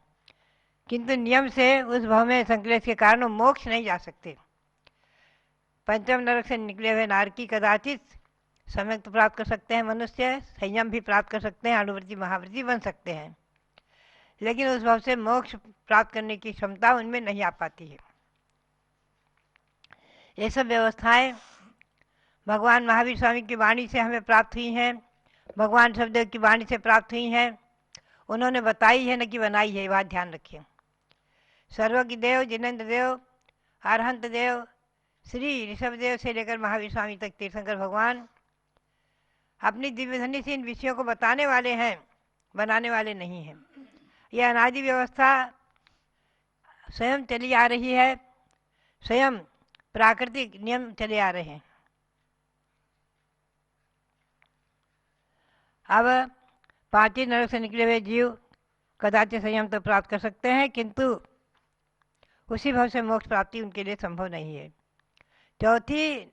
किंतु नियम से उस भव में संक्लेश के कारण मोक्ष नहीं जा सकते। पंचम नरक से निकले हुए नारकी कदाचित सम्यक प्राप्त कर सकते हैं मनुष्य, संयम भी प्राप्त कर सकते हैं, अणुवृत्ति महावृत्ति बन सकते हैं, लेकिन उस भाव से मोक्ष प्राप्त करने की क्षमता उनमें नहीं आ पाती है। ये सब व्यवस्थाएं भगवान महावीर स्वामी की वाणी से हमें प्राप्त हुई हैं, भगवान शब्देव की वाणी से प्राप्त हुई हैं, उन्होंने बताई है न कि बनाई है, ये बात ध्यान रखिए। सर्वज्ञ देव, जिनेन्द्र देव, अरहंत देव, श्री ऋषभदेव से लेकर महावीर स्वामी तक तीर्थंकर भगवान अपनी दिव्यधनी से इन विषयों को बताने वाले हैं, बनाने वाले नहीं हैं। यह अनादि व्यवस्था स्वयं चली आ रही है, स्वयं प्राकृतिक नियम चले आ रहे हैं। अब पांचवी नरक से निकले हुए जीव कदाचित संयम तो प्राप्त कर सकते हैं, किंतु उसी भाव से मोक्ष प्राप्ति उनके लिए संभव नहीं है। चौथी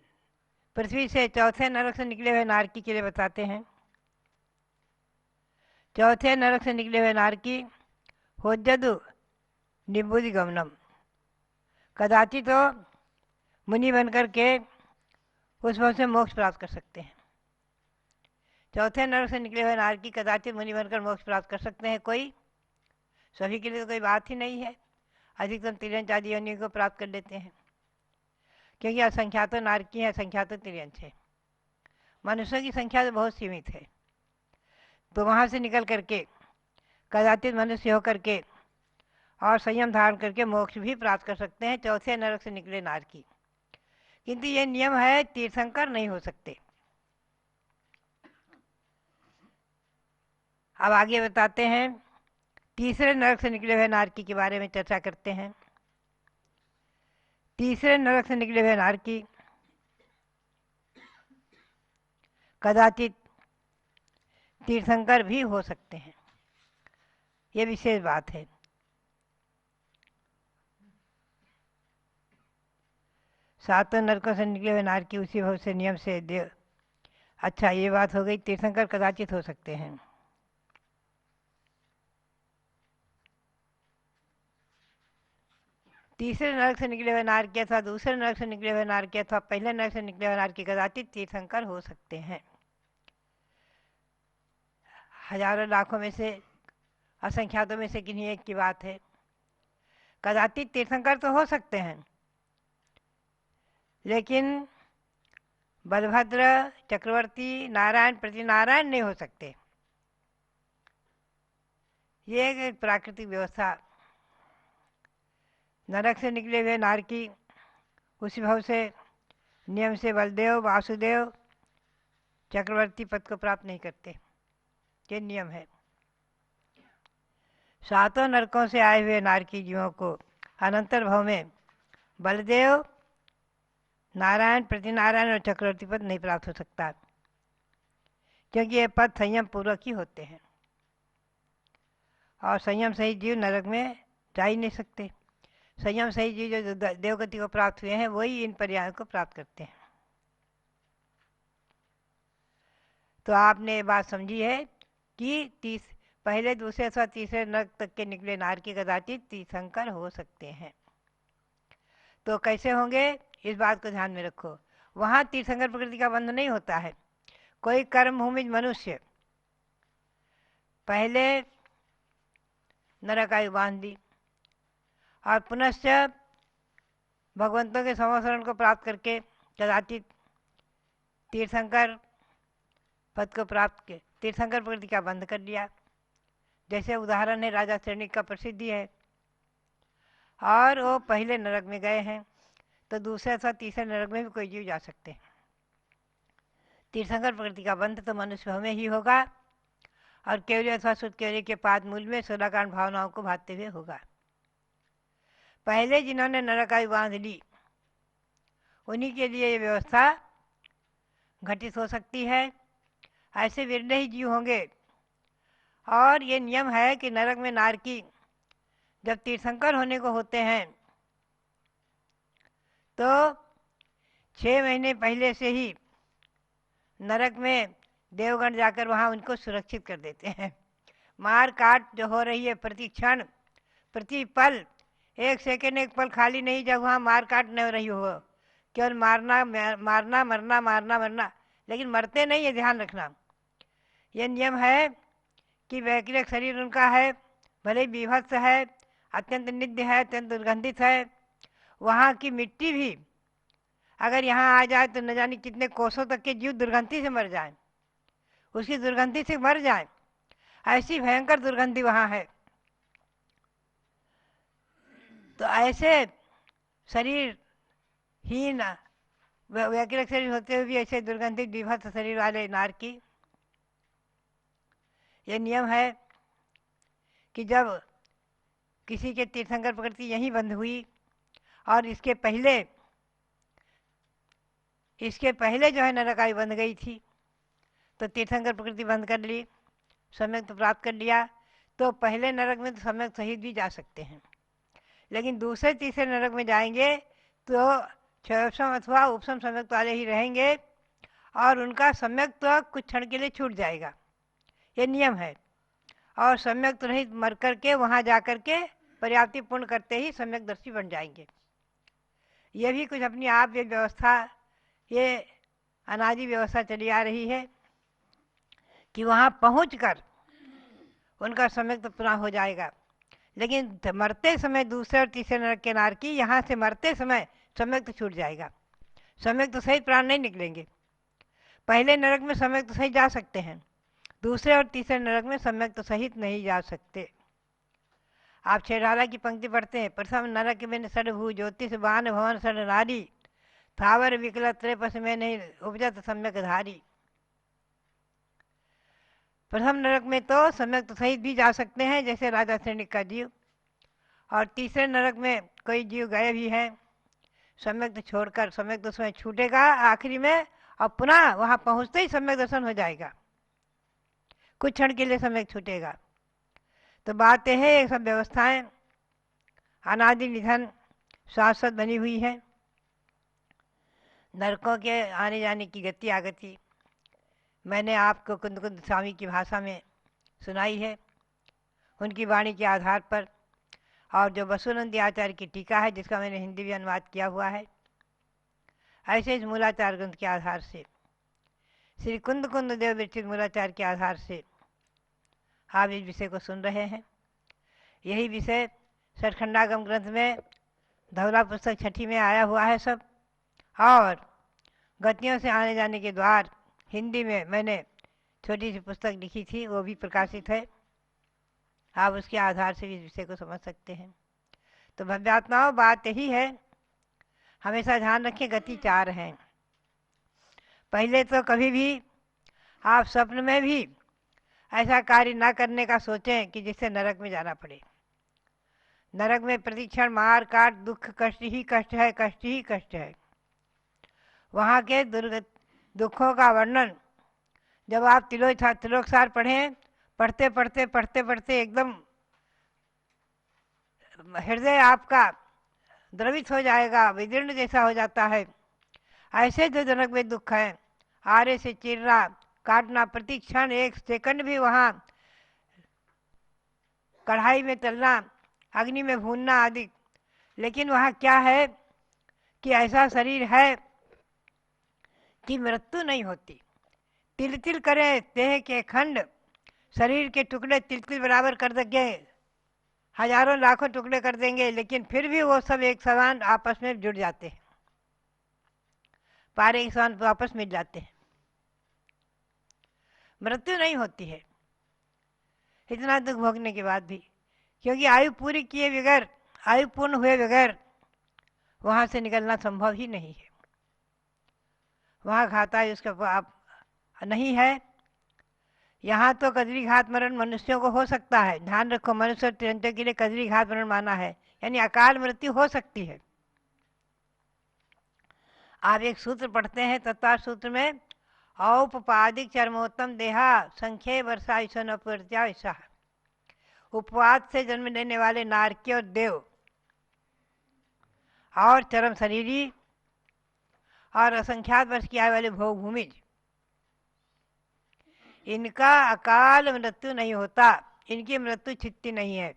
पृथ्वी से, चौथे नरक से निकले हुए नारकी के लिए बताते हैं। चौथे नरक से निकले हुए नारकी होज्जदु निबुद्धि गमनम, कदाचित तो मुनि बनकर के उस भाव से मोक्ष प्राप्त कर सकते हैं। चौथे नरक से निकले हुए नारकी कदाचित मुनि बनकर मोक्ष प्राप्त कर सकते हैं, कोई, सभी के लिए तो कोई बात ही नहीं है, अधिकतम तिर्यंच आदि योनियों को प्राप्त कर लेते हैं, क्योंकि असंख्यात नारकी है, असंख्यात तिर्यंच है, मनुष्यों की संख्या तो बहुत सीमित है। तो वहाँ से निकल करके कदाचित मनुष्य होकर के और संयम धारण करके मोक्ष भी प्राप्त कर सकते हैं चौथे नरक से निकले नारकी, किंतु ये नियम है, तीर्थंकर नहीं हो सकते। अब आगे बताते हैं, तीसरे नरक से निकले हुए नारकी के बारे में चर्चा करते हैं। तीसरे नरक से निकले हुए नारकी कदाचित तीर्थंकर भी हो सकते हैं, ये विशेष बात है। सातों नरकों से निकले हुए नारकी उसी भाव से नियम से देव, अच्छा ये बात हो गई, तीर्थंकर कदाचित हो सकते हैं। तीसरे नरक से निकले हुए नार के अथवा दूसरे नरक से निकले हुए नार के अथवा पहले नरक से निकले हुए नार के कदाचित तीर्थंकर हो सकते हैं। हजारों लाखों में से, असंख्यातों में से किन्हीं एक की बात है। कदाचित तीर्थंकर तो हो सकते हैं, लेकिन बलभद्र, चक्रवर्ती, नारायण, प्रतिनारायण नहीं हो सकते। ये एक प्राकृतिक व्यवस्था। नरक से निकले हुए नार की उसी भाव से नियम से बलदेव, वासुदेव, चक्रवर्ती पद को प्राप्त नहीं करते। ये नियम है। सातों नरकों से आए हुए नारकी जीवों को अनंतर भाव में बलदेव, नारायण, प्रतिनारायण और चक्रवर्ती पद नहीं प्राप्त हो सकता, क्योंकि ये पद संयम पूर्वक ही होते हैं और संयम सही जीव नरक में जा ही नहीं सकते। संयम सही जीव जो देवगति को प्राप्त हुए हैं वही इन पर्यायों को प्राप्त करते हैं। तो आपने ये बात समझी है कि पहले, दूसरे अथवा तीसरे नरक तक के निकले नार की कदाचित तीर्थंकर हो सकते हैं। तो कैसे होंगे, इस बात को ध्यान में रखो। वहाँ तीर्थंकर प्रकृति का बंध नहीं होता है। कोई कर्मभूमि मनुष्य पहले नरक आयु बांध दी और पुनश्च भगवंतों के समशरण को प्राप्त करके कदाचित तीर्थंकर पद को प्राप्त के तीर्थंकर प्रकृति का बंध कर लिया। जैसे उदाहरण है राजा श्रेणिक का प्रसिद्धि है, और वो पहले नरक में गए हैं, तो दूसरे अथवा तीसरे नरक में भी कोई जीव जा सकते हैं। तीर्थंकर प्रकृति का बंध तो मनुष्य में ही होगा और केवली अथवा शुद्ध केवली के पाद मूल में 16 कांड भावनाओं को भाते हुए होगा। पहले जिन्होंने नरक आयु बांध ली उन्हीं के लिए ये व्यवस्था घटित हो सकती है। ऐसे विरले ही जीव होंगे। और ये नियम है कि नरक में नारकी जब तीर्थंकर होने को होते हैं तो 6 महीने पहले से ही नरक में देवगण जाकर वहाँ उनको सुरक्षित कर देते हैं। मार काट जो हो रही है प्रति क्षण, प्रति पल, एक सेकेंड एक पल खाली नहीं जब वहाँ मार काट नहीं हो रही हो, केवल मारना मारना मरना, मारना मरना, लेकिन मरते नहीं, ये ध्यान रखना। ये नियम है कि वैकृत शरीर उनका है, भले ही बीभत्स है, अत्यंत निंद्य है, अत्यंत दुर्गंधित है। वहाँ की मिट्टी भी अगर यहाँ आ जाए तो न जाने कितने कोसों तक के जीव दुर्गंधि से मर जाएं, उसकी दुर्गंधि से मर जाएं। ऐसी भयंकर दुर्गंधि वहाँ है। तो ऐसे शरीर हीन वैकृत शरीर होते हुए भी ऐसे दुर्गंधित विभत्स शरीर वाले नार की ये नियम है कि जब किसी के तीर्थंकर प्रकृति यहीं बंद हुई और इसके पहले जो है नरक आयु बंध गई थी, तो तीर्थंकर प्रकृति बंद कर ली, सम्यक तो प्राप्त कर लिया, तो पहले नरक में तो सम्यक सहित भी जा सकते हैं। लेकिन दूसरे तीसरे नरक में जाएंगे तो क्षयोपम अथवा उपसम सम्यक वाले ही रहेंगे और उनका सम्यक तो कुछ क्षण के लिए छूट जाएगा। ये नियम है। और सम्यक रहित मर करके वहाँ जा कर के पर्याप्ति पूर्ण करते ही सम्यक दर्शी बन जाएंगे। ये भी कुछ अपनी आप ये व्यवस्था, ये अनादि व्यवस्था चली आ रही है कि वहाँ पहुंचकर उनका सम्यक तो पूरा हो जाएगा। लेकिन मरते समय दूसरे और तीसरे नरक के नार की यहाँ से मरते समय सम्यक तो छूट जाएगा, सम्यक तो सहित प्राण नहीं निकलेंगे। पहले नरक में सम्यक तो सहित जा सकते हैं, दूसरे और तीसरे नरक में सम्यक तो सहित नहीं जा सकते। आप छेड़ाला की पंक्ति पढ़ते हैं, प्रथम नरक में षडभू ज्योतिष बान भवन षड नारी, थावर विकल त्रेपस में नहीं उपजत सम्यक धारी। प्रथम नरक में तो सम्यक तो सहित भी जा सकते हैं जैसे राजा श्रेणिक का जीव, और तीसरे नरक में कोई जीव गए भी हैं सम्यक तो छोड़कर, सम्यक तो उसमें छूटेगा आखिरी में और पुनः वहाँ पहुँचते ही सम्यक दर्शन हो जाएगा, कुछ क्षण के लिए सम्यक छूटेगा। तो बात यह है, ये सब व्यवस्थाएं अनादि निधन शाश्वत बनी हुई है। नरकों के आने जाने की गति आगति मैंने आपको कुंद कुंद स्वामी की भाषा में सुनाई है। उनकी वाणी के आधार पर और जो वसुनंदी आचार्य की टीका है जिसका मैंने हिंदी में अनुवाद किया हुआ है, ऐसे इस मूलाचार ग्रंथ के आधार से, श्री कुंद कुंद देव विरचित मूलाचार के आधार से आप इस विषय को सुन रहे हैं। यही विषय सठखंडागम ग्रंथ में धवला पुस्तक छठी में आया हुआ है सब, और गतियों से आने जाने के द्वार हिंदी में मैंने छोटी सी पुस्तक लिखी थी, वो भी प्रकाशित है। आप उसके आधार से इस विषय को समझ सकते हैं। तो भव्यात्माओं, बात यही है, हमेशा ध्यान रखें गति 4 हैं। पहले तो कभी भी आप स्वप्न में भी ऐसा कार्य ना करने का सोचें कि जिससे नरक में जाना पड़े। नरक में प्रतिक्षण मार काट दुख कष्ट ही कष्ट है, कष्ट ही कष्ट है। वहाँ के दुखों का वर्णन जब आप तिलोकसार पढ़ें, पढ़ते पढ़ते पढ़ते पढ़ते एकदम हृदय आपका द्रवित हो जाएगा, विदीर्ण जैसा हो जाता है। ऐसे जो जनक में दुख है, आरे से चीरना काटना, प्रतिक्षण 1 सेकंड भी वहाँ कढ़ाई में तलना, अग्नि में भूनना आदि। लेकिन वहाँ क्या है कि ऐसा शरीर है कि मृत्यु नहीं होती। तिल तिल करे देह के खंड, शरीर के टुकड़े तिल तिल बराबर कर देंगे, हजारों लाखों टुकड़े कर देंगे, लेकिन फिर भी वो सब एक समान आपस में जुड़ जाते हैं, पारे एक समान वापस मिल जाते हैं। मृत्यु नहीं होती है इतना दुख भोगने के बाद भी, क्योंकि आयु पूरी किए बगैर, आयु पूर्ण हुए बगैर वहाँ से निकलना संभव ही नहीं है। वहाँ घाता उसका आप नहीं है। यहाँ तो कजरी घात मरण मनुष्यों को हो सकता है। ध्यान रखो, मनुष्य और तिरंजों के लिए कजरी घात मरण माना है, यानी अकाल मृत्यु हो सकती है। आप एक सूत्र पढ़ते हैं तत्वार सूत्र में, औपपादिक चरमोत्तम देहा संख्य वर्षा ईशन अपवर्त्या। उपवाद से जन्म लेने वाले नारकी और देव और चरम शरीरी और असंख्यात वर्ष की आयु वाले भोग भूमिज, इनका अकाल मृत्यु नहीं होता, इनकी मृत्यु छिपती नहीं है।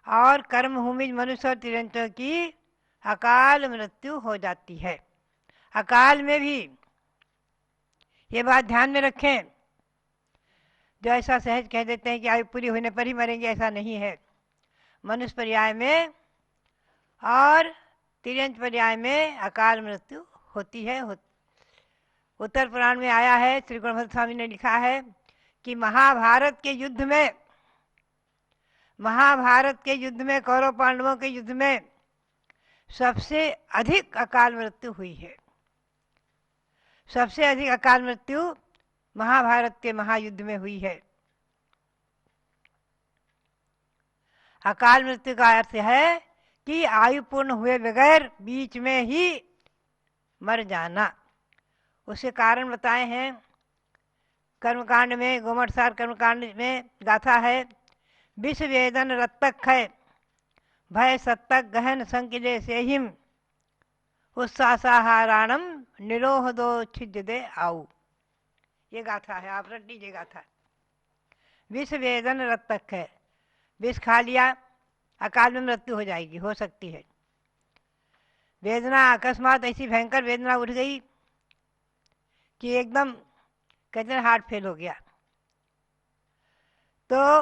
और कर्म भूमिज मनुष्य और तिरंजों की अकाल मृत्यु हो जाती है। अकाल में भी ये बात ध्यान में रखें, जो ऐसा सहज कह देते हैं कि आयु पूरी होने पर ही मरेंगे, ऐसा नहीं है। मनुष्य पर्याय में और तिरंज पर्याय में अकाल मृत्यु होती है। उत्तर पुराण में आया है, श्री गुरुभद्र स्वामी ने लिखा है कि महाभारत के युद्ध में कौरव पांडवों के युद्ध में सबसे अधिक अकाल मृत्यु हुई है। सबसे अधिक अकाल मृत्यु महाभारत के महायुद्ध में हुई है। अकाल मृत्यु का अर्थ है कि आयु पूर्ण हुए बगैर बीच में ही मर जाना। उसके कारण बताए हैं कर्मकांड में, गोमठसार कर्मकांड में गाथा है, विष वेदन रत्तक है भय सत्तक गहन संकिले से हिम उत्साहाराणम निरोह दो छिज दे आऊ। ये गाथा है, आप रट लीजिए गाथा। विष वेदन रत्तक है, विष खा लिया अकाल में मृत्यु हो जाएगी, हो सकती है। वेदना अकस्मात ऐसी भयंकर वेदना उठ गई कि एकदम कहते हैं हार्ट फेल हो गया, तो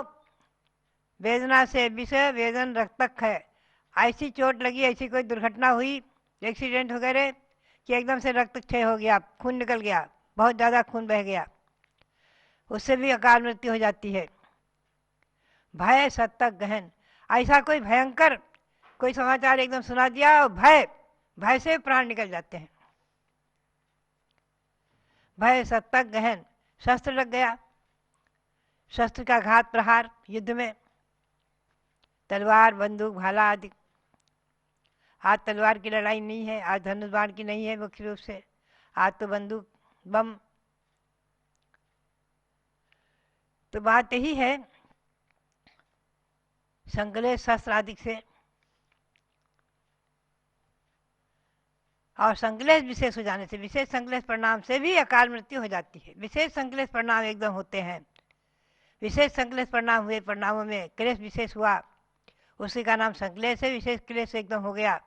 वेदना से विष वेदन रक्तक है। ऐसी चोट लगी, ऐसी कोई दुर्घटना हुई, एक्सीडेंट वगैरह कि एकदम से रक्त क्षय हो गया, खून निकल गया, बहुत ज़्यादा खून बह गया, उससे भी अकाल मृत्यु हो जाती है। भय सत्तक गहन, ऐसा कोई भयंकर कोई समाचार एकदम सुना दिया और भय से प्राण निकल जाते हैं। भय सत्तक गहन, शस्त्र लग गया, शस्त्र का घात प्रहार युद्ध में, तलवार बंदूक भाला आदि। आज तलवार की लड़ाई नहीं है, आज धनुष बाण की नहीं है मुख्य रूप से, आज तो बंदूक बम। तो बात यही है, संकलेश शस्त्र आदि से और संकलेश विशेष हो जाने से, विशेष संकलेश परिणाम से भी अकाल मृत्यु हो जाती है। विशेष संकलेश परिणाम एकदम होते हैं, विशेष संकलेश परिणाम हुए, परिणामों में क्लेश विशेष हुआ, उसी का नाम संक्लेश है। विशेष क्लेश एकदम हो गया,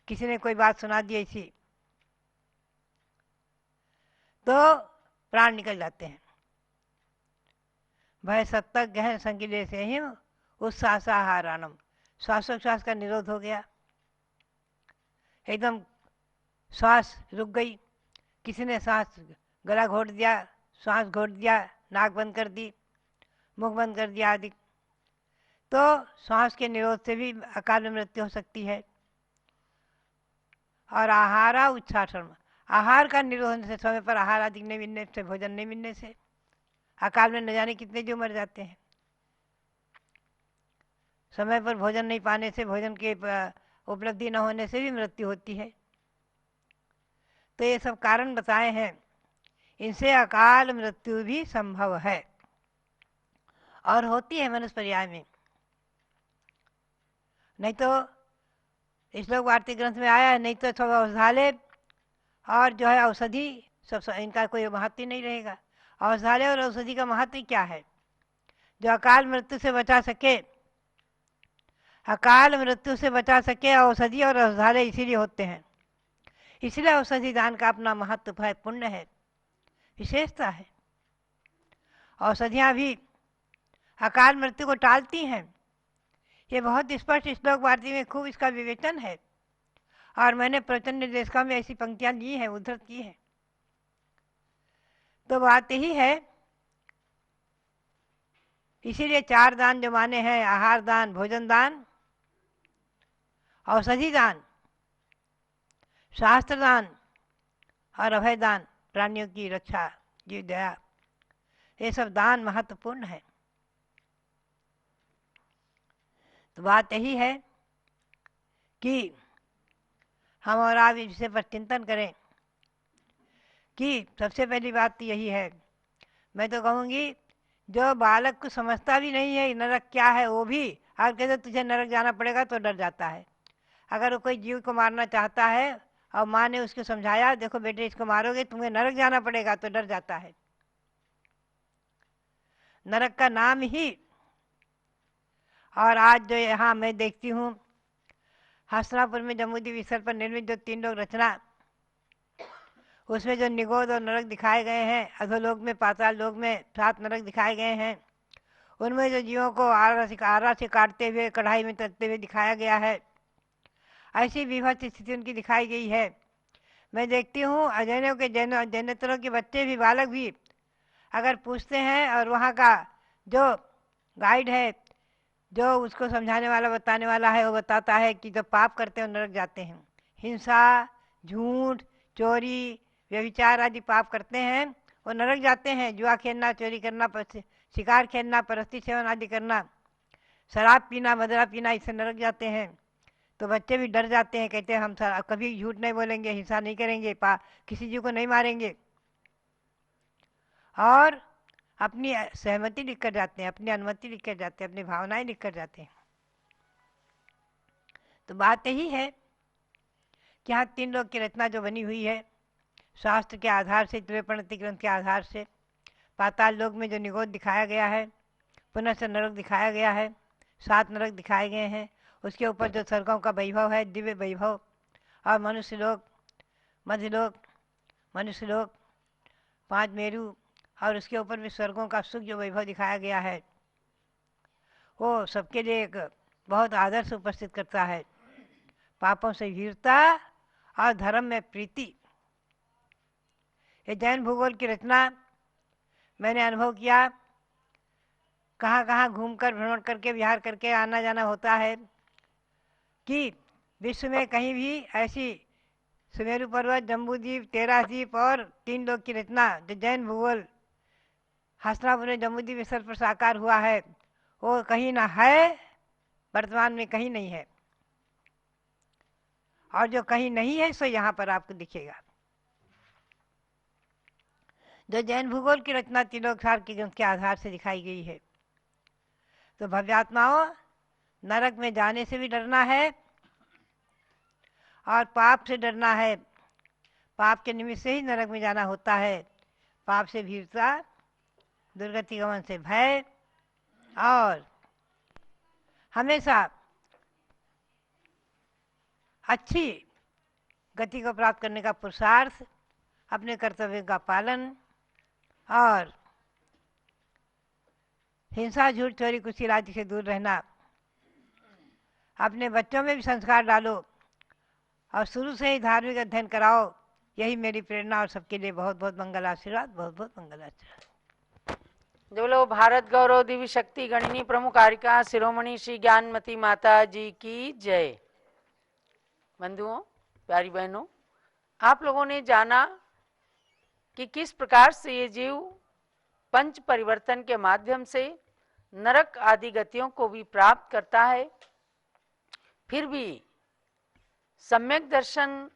किसी ने कोई बात सुना दी ऐसी, तो प्राण निकल जाते हैं। भय सत्तक गहन संकिले से ही उत्साहारानम, श्वासोच्छ्वास का निरोध हो गया, एकदम श्वास रुक गई। किसी ने सांस गला घोट दिया, श्वास घोट दिया, नाक बंद कर दी, मुख बंद कर दिया आदि, तो श्वास के निरोध से भी अकाल में मृत्यु हो सकती है। और आहारा उच्छासन, आहार का निरोध होने से, समय पर आहार आदि नहीं मिलने से, भोजन नहीं मिलने से अकाल में न जाने कितने जीव मर जाते हैं। समय पर भोजन नहीं पाने से, भोजन के उपलब्धि न होने से भी मृत्यु होती है। तो ये सब कारण बताए हैं, इनसे अकाल मृत्यु भी संभव है और होती है मनुष्य पर्याय में। नहीं तो श्लोक वार्तिक ग्रंथ में आया है, नहीं तो सब औषधालय और जो है औषधि, सब इनका कोई महत्व नहीं रहेगा। औषधालय और औषधि का महत्व क्या है? जो अकाल मृत्यु से बचा सके, अकाल मृत्यु से बचा सके, औषधि और औषधालय इसीलिए होते हैं। इसलिए औषधि दान का अपना महत्व है, पुण्य है, विशेषता है। औषधियाँ भी अकाल मृत्यु को टालती हैं। ये बहुत स्पष्ट श्लोक वार्तिक में खूब इसका विवेचन है, और मैंने प्रवचन निर्देशिका में ऐसी पंक्तियाँ ली हैं, उद्धृत की हैं। तो बात यही है, इसीलिए 4 दान जो माने हैं, आहार दान, भोजन दान, औषधि दान, शास्त्र दान और अभय दान, प्राणियों की रक्षा, जीव दया, ये सब दान महत्वपूर्ण है। तो बात यही है कि हम और आप इस विषय पर चिंतन करें कि सबसे पहली बात तो यही है, मैं तो कहूँगी जो बालक को समझता भी नहीं है नरक क्या है, वो भी अगर कहते तुझे नरक जाना पड़ेगा तो डर जाता है। अगर वो कोई जीव को मारना चाहता है और माँ ने उसको समझाया, देखो बेटे इसको मारोगे तुम्हें नरक जाना पड़ेगा, तो डर जाता है। नरक का नाम ही। और आज जो यहाँ मैं देखती हूँ हसनापुर में जम्मूद्वीप स्थल पर निर्मित जो 3 लोक रचना, उसमें जो निगोद और नरक दिखाए गए हैं, अधोलोक में, पाताल लोक में 7 नरक दिखाए गए हैं, उनमें जो जीवों को आरा से काटते हुए, कढ़ाई में तलते हुए दिखाया गया है, ऐसी विभत्स स्थिति उनकी दिखाई गई है। मैं देखती हूँ अजैनों के जैनेतरों के बच्चे भी, बालक भी अगर पूछते हैं, और वहाँ का जो गाइड है, जो उसको समझाने वाला, बताने वाला है, वो बताता है कि जो पाप करते हैं वो नरक जाते हैं। हिंसा, झूठ, चोरी, व्यभिचार आदि पाप करते हैं वो नरक जाते हैं। जुआ खेलना, चोरी करना, शिकार खेलना, परस्ती सेवन आदि करना, शराब पीना, मदरा पीना, इससे नरक जाते हैं। तो बच्चे भी डर जाते हैं, कहते हैं हम कभी झूठ नहीं बोलेंगे, हिंसा नहीं करेंगे, किसी जीव को नहीं मारेंगे, और अपनी सहमति लिख कर जाते हैं, अपनी अनुमति लिख कर जाते हैं, अपनी भावनाएं लिख कर जाते हैं। तो बात यही है कि यहाँ 3 लोक की रचना जो बनी हुई है, शास्त्र के आधार से, त्रैपणति ग्रंथ के आधार से, पाताल लोक में जो निगोद दिखाया गया है, पुनः से नरक दिखाया गया है, 7 नरक दिखाए गए हैं, उसके ऊपर जो स्वर्गों का वैभव है, दिव्य वैभव, और मनुष्य लोक, मध्यलोक, मनुष्य लोक, 5 मेरु, और उसके ऊपर भी स्वर्गों का सुख जो वैभव दिखाया गया है, वो सबके लिए एक बहुत आदर्श उपस्थित करता है। पापों से वीरता और धर्म में प्रीति। ये जैन भूगोल की रचना मैंने अनुभव किया, कहाँ कहाँ घूमकर, भ्रमण करके, विहार करके आना जाना होता है, कि विश्व में कहीं भी ऐसी सुमेरु पर्वत, जम्बूद्वीप, 13 द्वीप और 3 लोक की रचना जो जैन भूगोल हस्तिनापुर में जम्बूद्वीप स्थल पर साकार हुआ है, वो कहीं ना है, वर्तमान में कहीं नहीं है, और जो कहीं नहीं है सो यहाँ पर आपको दिखेगा। जो जैन भूगोल की रचना त्रिलोकसार के ग्रंथ के आधार से दिखाई गई है। तो भव्यात्माओं, नरक में जाने से भी डरना है और पाप से डरना है। पाप के निमित्त से ही नरक में जाना होता है। पाप से भीरता, दुर्गति गमन से भय, और हमेशा अच्छी गति को प्राप्त करने का पुरुषार्थ, अपने कर्तव्य का पालन और हिंसा, झूठ, चोरी, कुशील आदि से दूर रहना। अपने बच्चों में भी संस्कार डालो और शुरू से ही धार्मिक अध्ययन कराओ। यही मेरी प्रेरणा और सबके लिए बहुत बहुत मंगल आशीर्वाद, बहुत बहुत मंगल आशीर्वाद।
जो लोग भारत गौरव दिव्य शक्ति गणिनी प्रमुख आरिका शिरोमणि श्री ज्ञानमती माता जी की जय। बंधुओं, प्यारी बहनों, आप लोगों ने जाना कि किस प्रकार से ये जीव पंच परिवर्तन के माध्यम से नरक आदि गतियों को भी प्राप्त करता है, फिर भी सम्यक दर्शन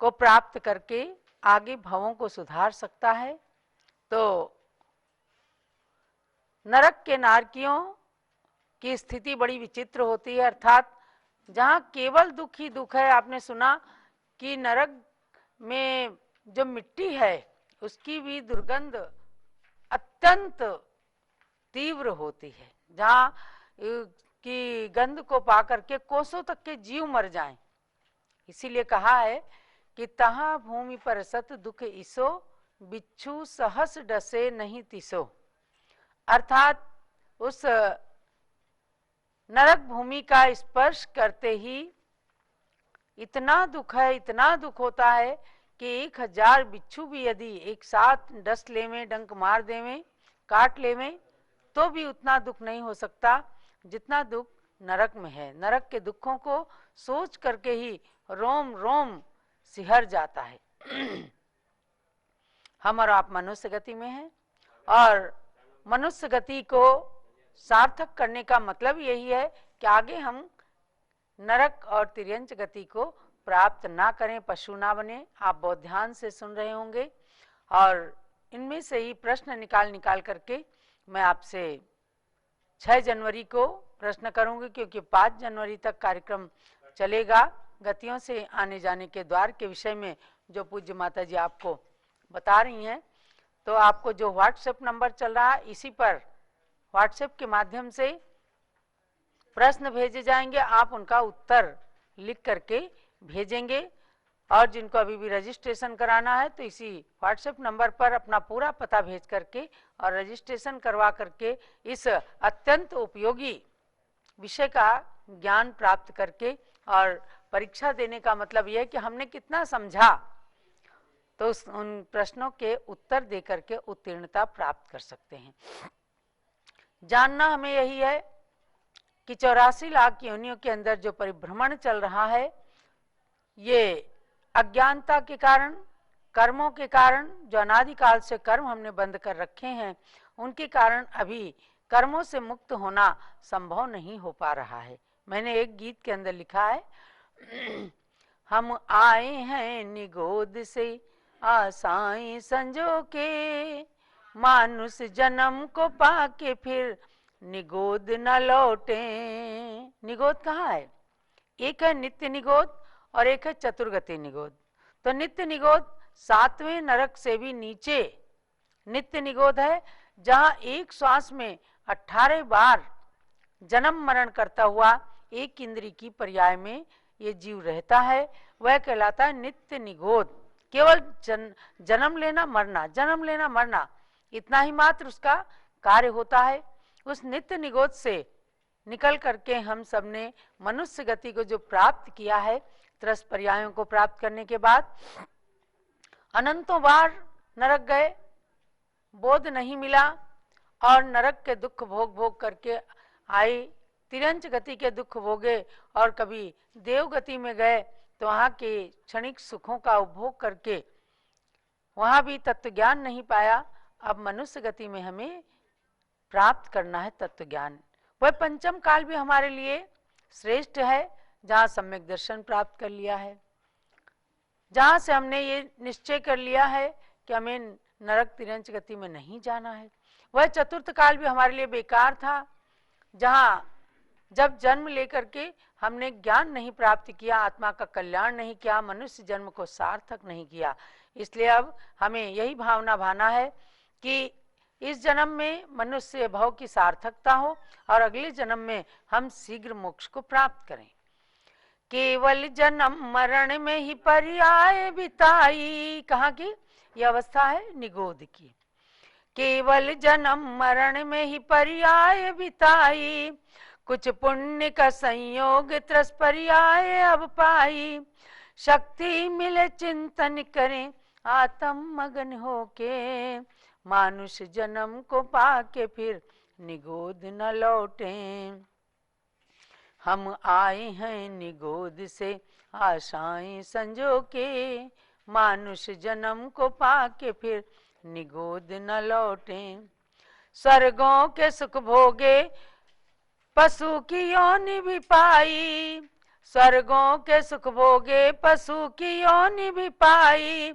को प्राप्त करके आगे भवों को सुधार सकता है। तो नरक के नारकियों की स्थिति बड़ी विचित्र होती है, अर्थात जहाँ केवल दुख ही दुख है। आपने सुना कि नरक में जो मिट्टी है उसकी भी दुर्गंध अत्यंत तीव्र होती है, जहाँ की गंध को पा करके कोसों तक के जीव मर जाएं। इसीलिए कहा है कि तहाँ भूमि पर सत दुख इसो, बिच्छू सहस डसे नहीं तिसो। अर्थात उस नरक भूमि का स्पर्श करते ही इतना दुख है, इतना दुख होता है कि 1000 बिच्छू भी यदि एक साथ डस लेवें, डंक मार देवें, काट लेवें, तो भी उतना दुख नहीं हो सकता जितना दुख नरक में है। नरक के दुखों को सोच करके ही रोम रोम सिहर जाता है। हम और आप मनुष्य गति में हैं और मनुष्य गति को सार्थक करने का मतलब यही है कि आगे हम नरक और तिर्यंच गति को प्राप्त ना करें, पशु ना बने। आप बहुत ध्यान से सुन रहे होंगे और इनमें से ही प्रश्न निकाल करके मैं आपसे 6 जनवरी को प्रश्न करूंगी, क्योंकि 5 जनवरी तक कार्यक्रम चलेगा। गतियों से आने जाने के द्वार के विषय में जो पूज्य माता जी आपको बता रही हैं, तो आपको जो व्हाट्सएप नंबर चल रहा है इसी पर व्हाट्सएप के माध्यम से प्रश्न भेजे जाएंगे। आप उनका उत्तर लिख करके भेजेंगे और जिनको अभी भी रजिस्ट्रेशन कराना है तो इसी व्हाट्सएप नंबर पर अपना पूरा पता भेज करके और रजिस्ट्रेशन करवा करके इस अत्यंत उपयोगी विषय का ज्ञान प्राप्त करके और परीक्षा देने का मतलब यह है कि हमने कितना समझा, तो उन प्रश्नों के उत्तर दे करके उत्तीर्णता प्राप्त कर सकते हैं। जानना हमें यही है कि 84 लाख योनियों के अंदर जो परिभ्रमण चल रहा है, ये अज्ञानता के कारण, कर्मों के कारण, जो अनादिकाल से कर्म हमने बंद कर रखे हैं, उनके कारण अभी कर्मों से मुक्त होना संभव नहीं हो पा रहा है। मैंने एक गीत के अंदर लिखा है, हम आए हैं निगोद से आशाएं संजो के, मानुष जन्म को पाके फिर निगोद न लौटे। निगोद कहाँ है? एक है नित्य निगोद और एक है चतुर्गति निगोद। तो नित्य निगोद 7वें नरक से भी नीचे नित्य निगोद है, जहां एक श्वास में 18 बार जन्म मरण करता हुआ एक इंद्री की पर्याय में ये जीव रहता है। वह कहलाता है नित्य निगोद। केवल जन्म लेना मरना, जन्म लेना मरना, इतना ही मात्र उसका कार्य होता है। उस नित्य निगोद से निकल करके हम सबने मनुष्य गति को जो प्राप्त किया है, 30 पर्यायों को प्राप्त करने के बाद अनंतों बार नरक गए, बोध नहीं मिला और नरक के दुख भोग भोग करके आए, तिरंच गति के दुख भोगे और कभी देव गति में गए तो वहाँ के क्षणिक सुखों का उपभोग करके वहाँ भी तत्व ज्ञान नहीं पाया। अब मनुष्य गति में हमें प्राप्त करना है तत्व ज्ञान। वह पंचम काल भी हमारे लिए श्रेष्ठ है, जहाँ सम्यक दर्शन प्राप्त कर लिया है, जहाँ से हमने ये निश्चय कर लिया है कि हमें नरक तिरंच गति में नहीं जाना है। वह चतुर्थ काल भी हमारे लिए बेकार था, जहाँ जब जन्म लेकर के हमने ज्ञान नहीं प्राप्त किया, आत्मा का कल्याण नहीं किया, मनुष्य जन्म को सार्थक नहीं किया। इसलिए अब हमें यही भावना भाना है कि इस जन्म में मनुष्य भाव की सार्थकता हो और अगले जन्म में हम शीघ्र मोक्ष को प्राप्त करें। केवल जन्म मरण में ही पर्याय बिताई। कहाँ की यह अवस्था है? निगोद की। केवल जन्म मरण में ही पर्याय बिताई, कुछ पुण्य का संयोग त्रस पर्याय अब पाई। शक्ति मिले चिंतन करें आत्म मगन होके, मानुष जन्म को पाके फिर निगोद न लौटें। हम आए हैं निगोद से आशाएं संजो के, मानुष जन्म को पाके फिर निगोद न लौटें। स्वर्गों के सुख भोगे पशु की योनि भी पाई, स्वर्गों के सुख भोगे पशु की योनि भी पाई।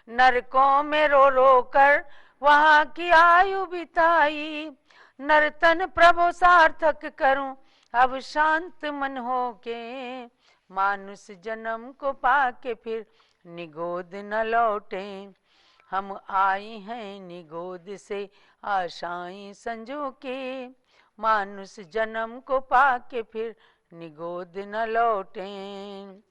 नरकों में रो रो कर वहां की आयु बिताई, नर्तन प्रभु सार्थक करूं अब शांत मन होके, मानुष जन्म को पाके फिर निगोद न लौटें। हम आए हैं निगोद से आशाएं संजो के, मानुष जन्म को पाके फिर निगोद न लौटें।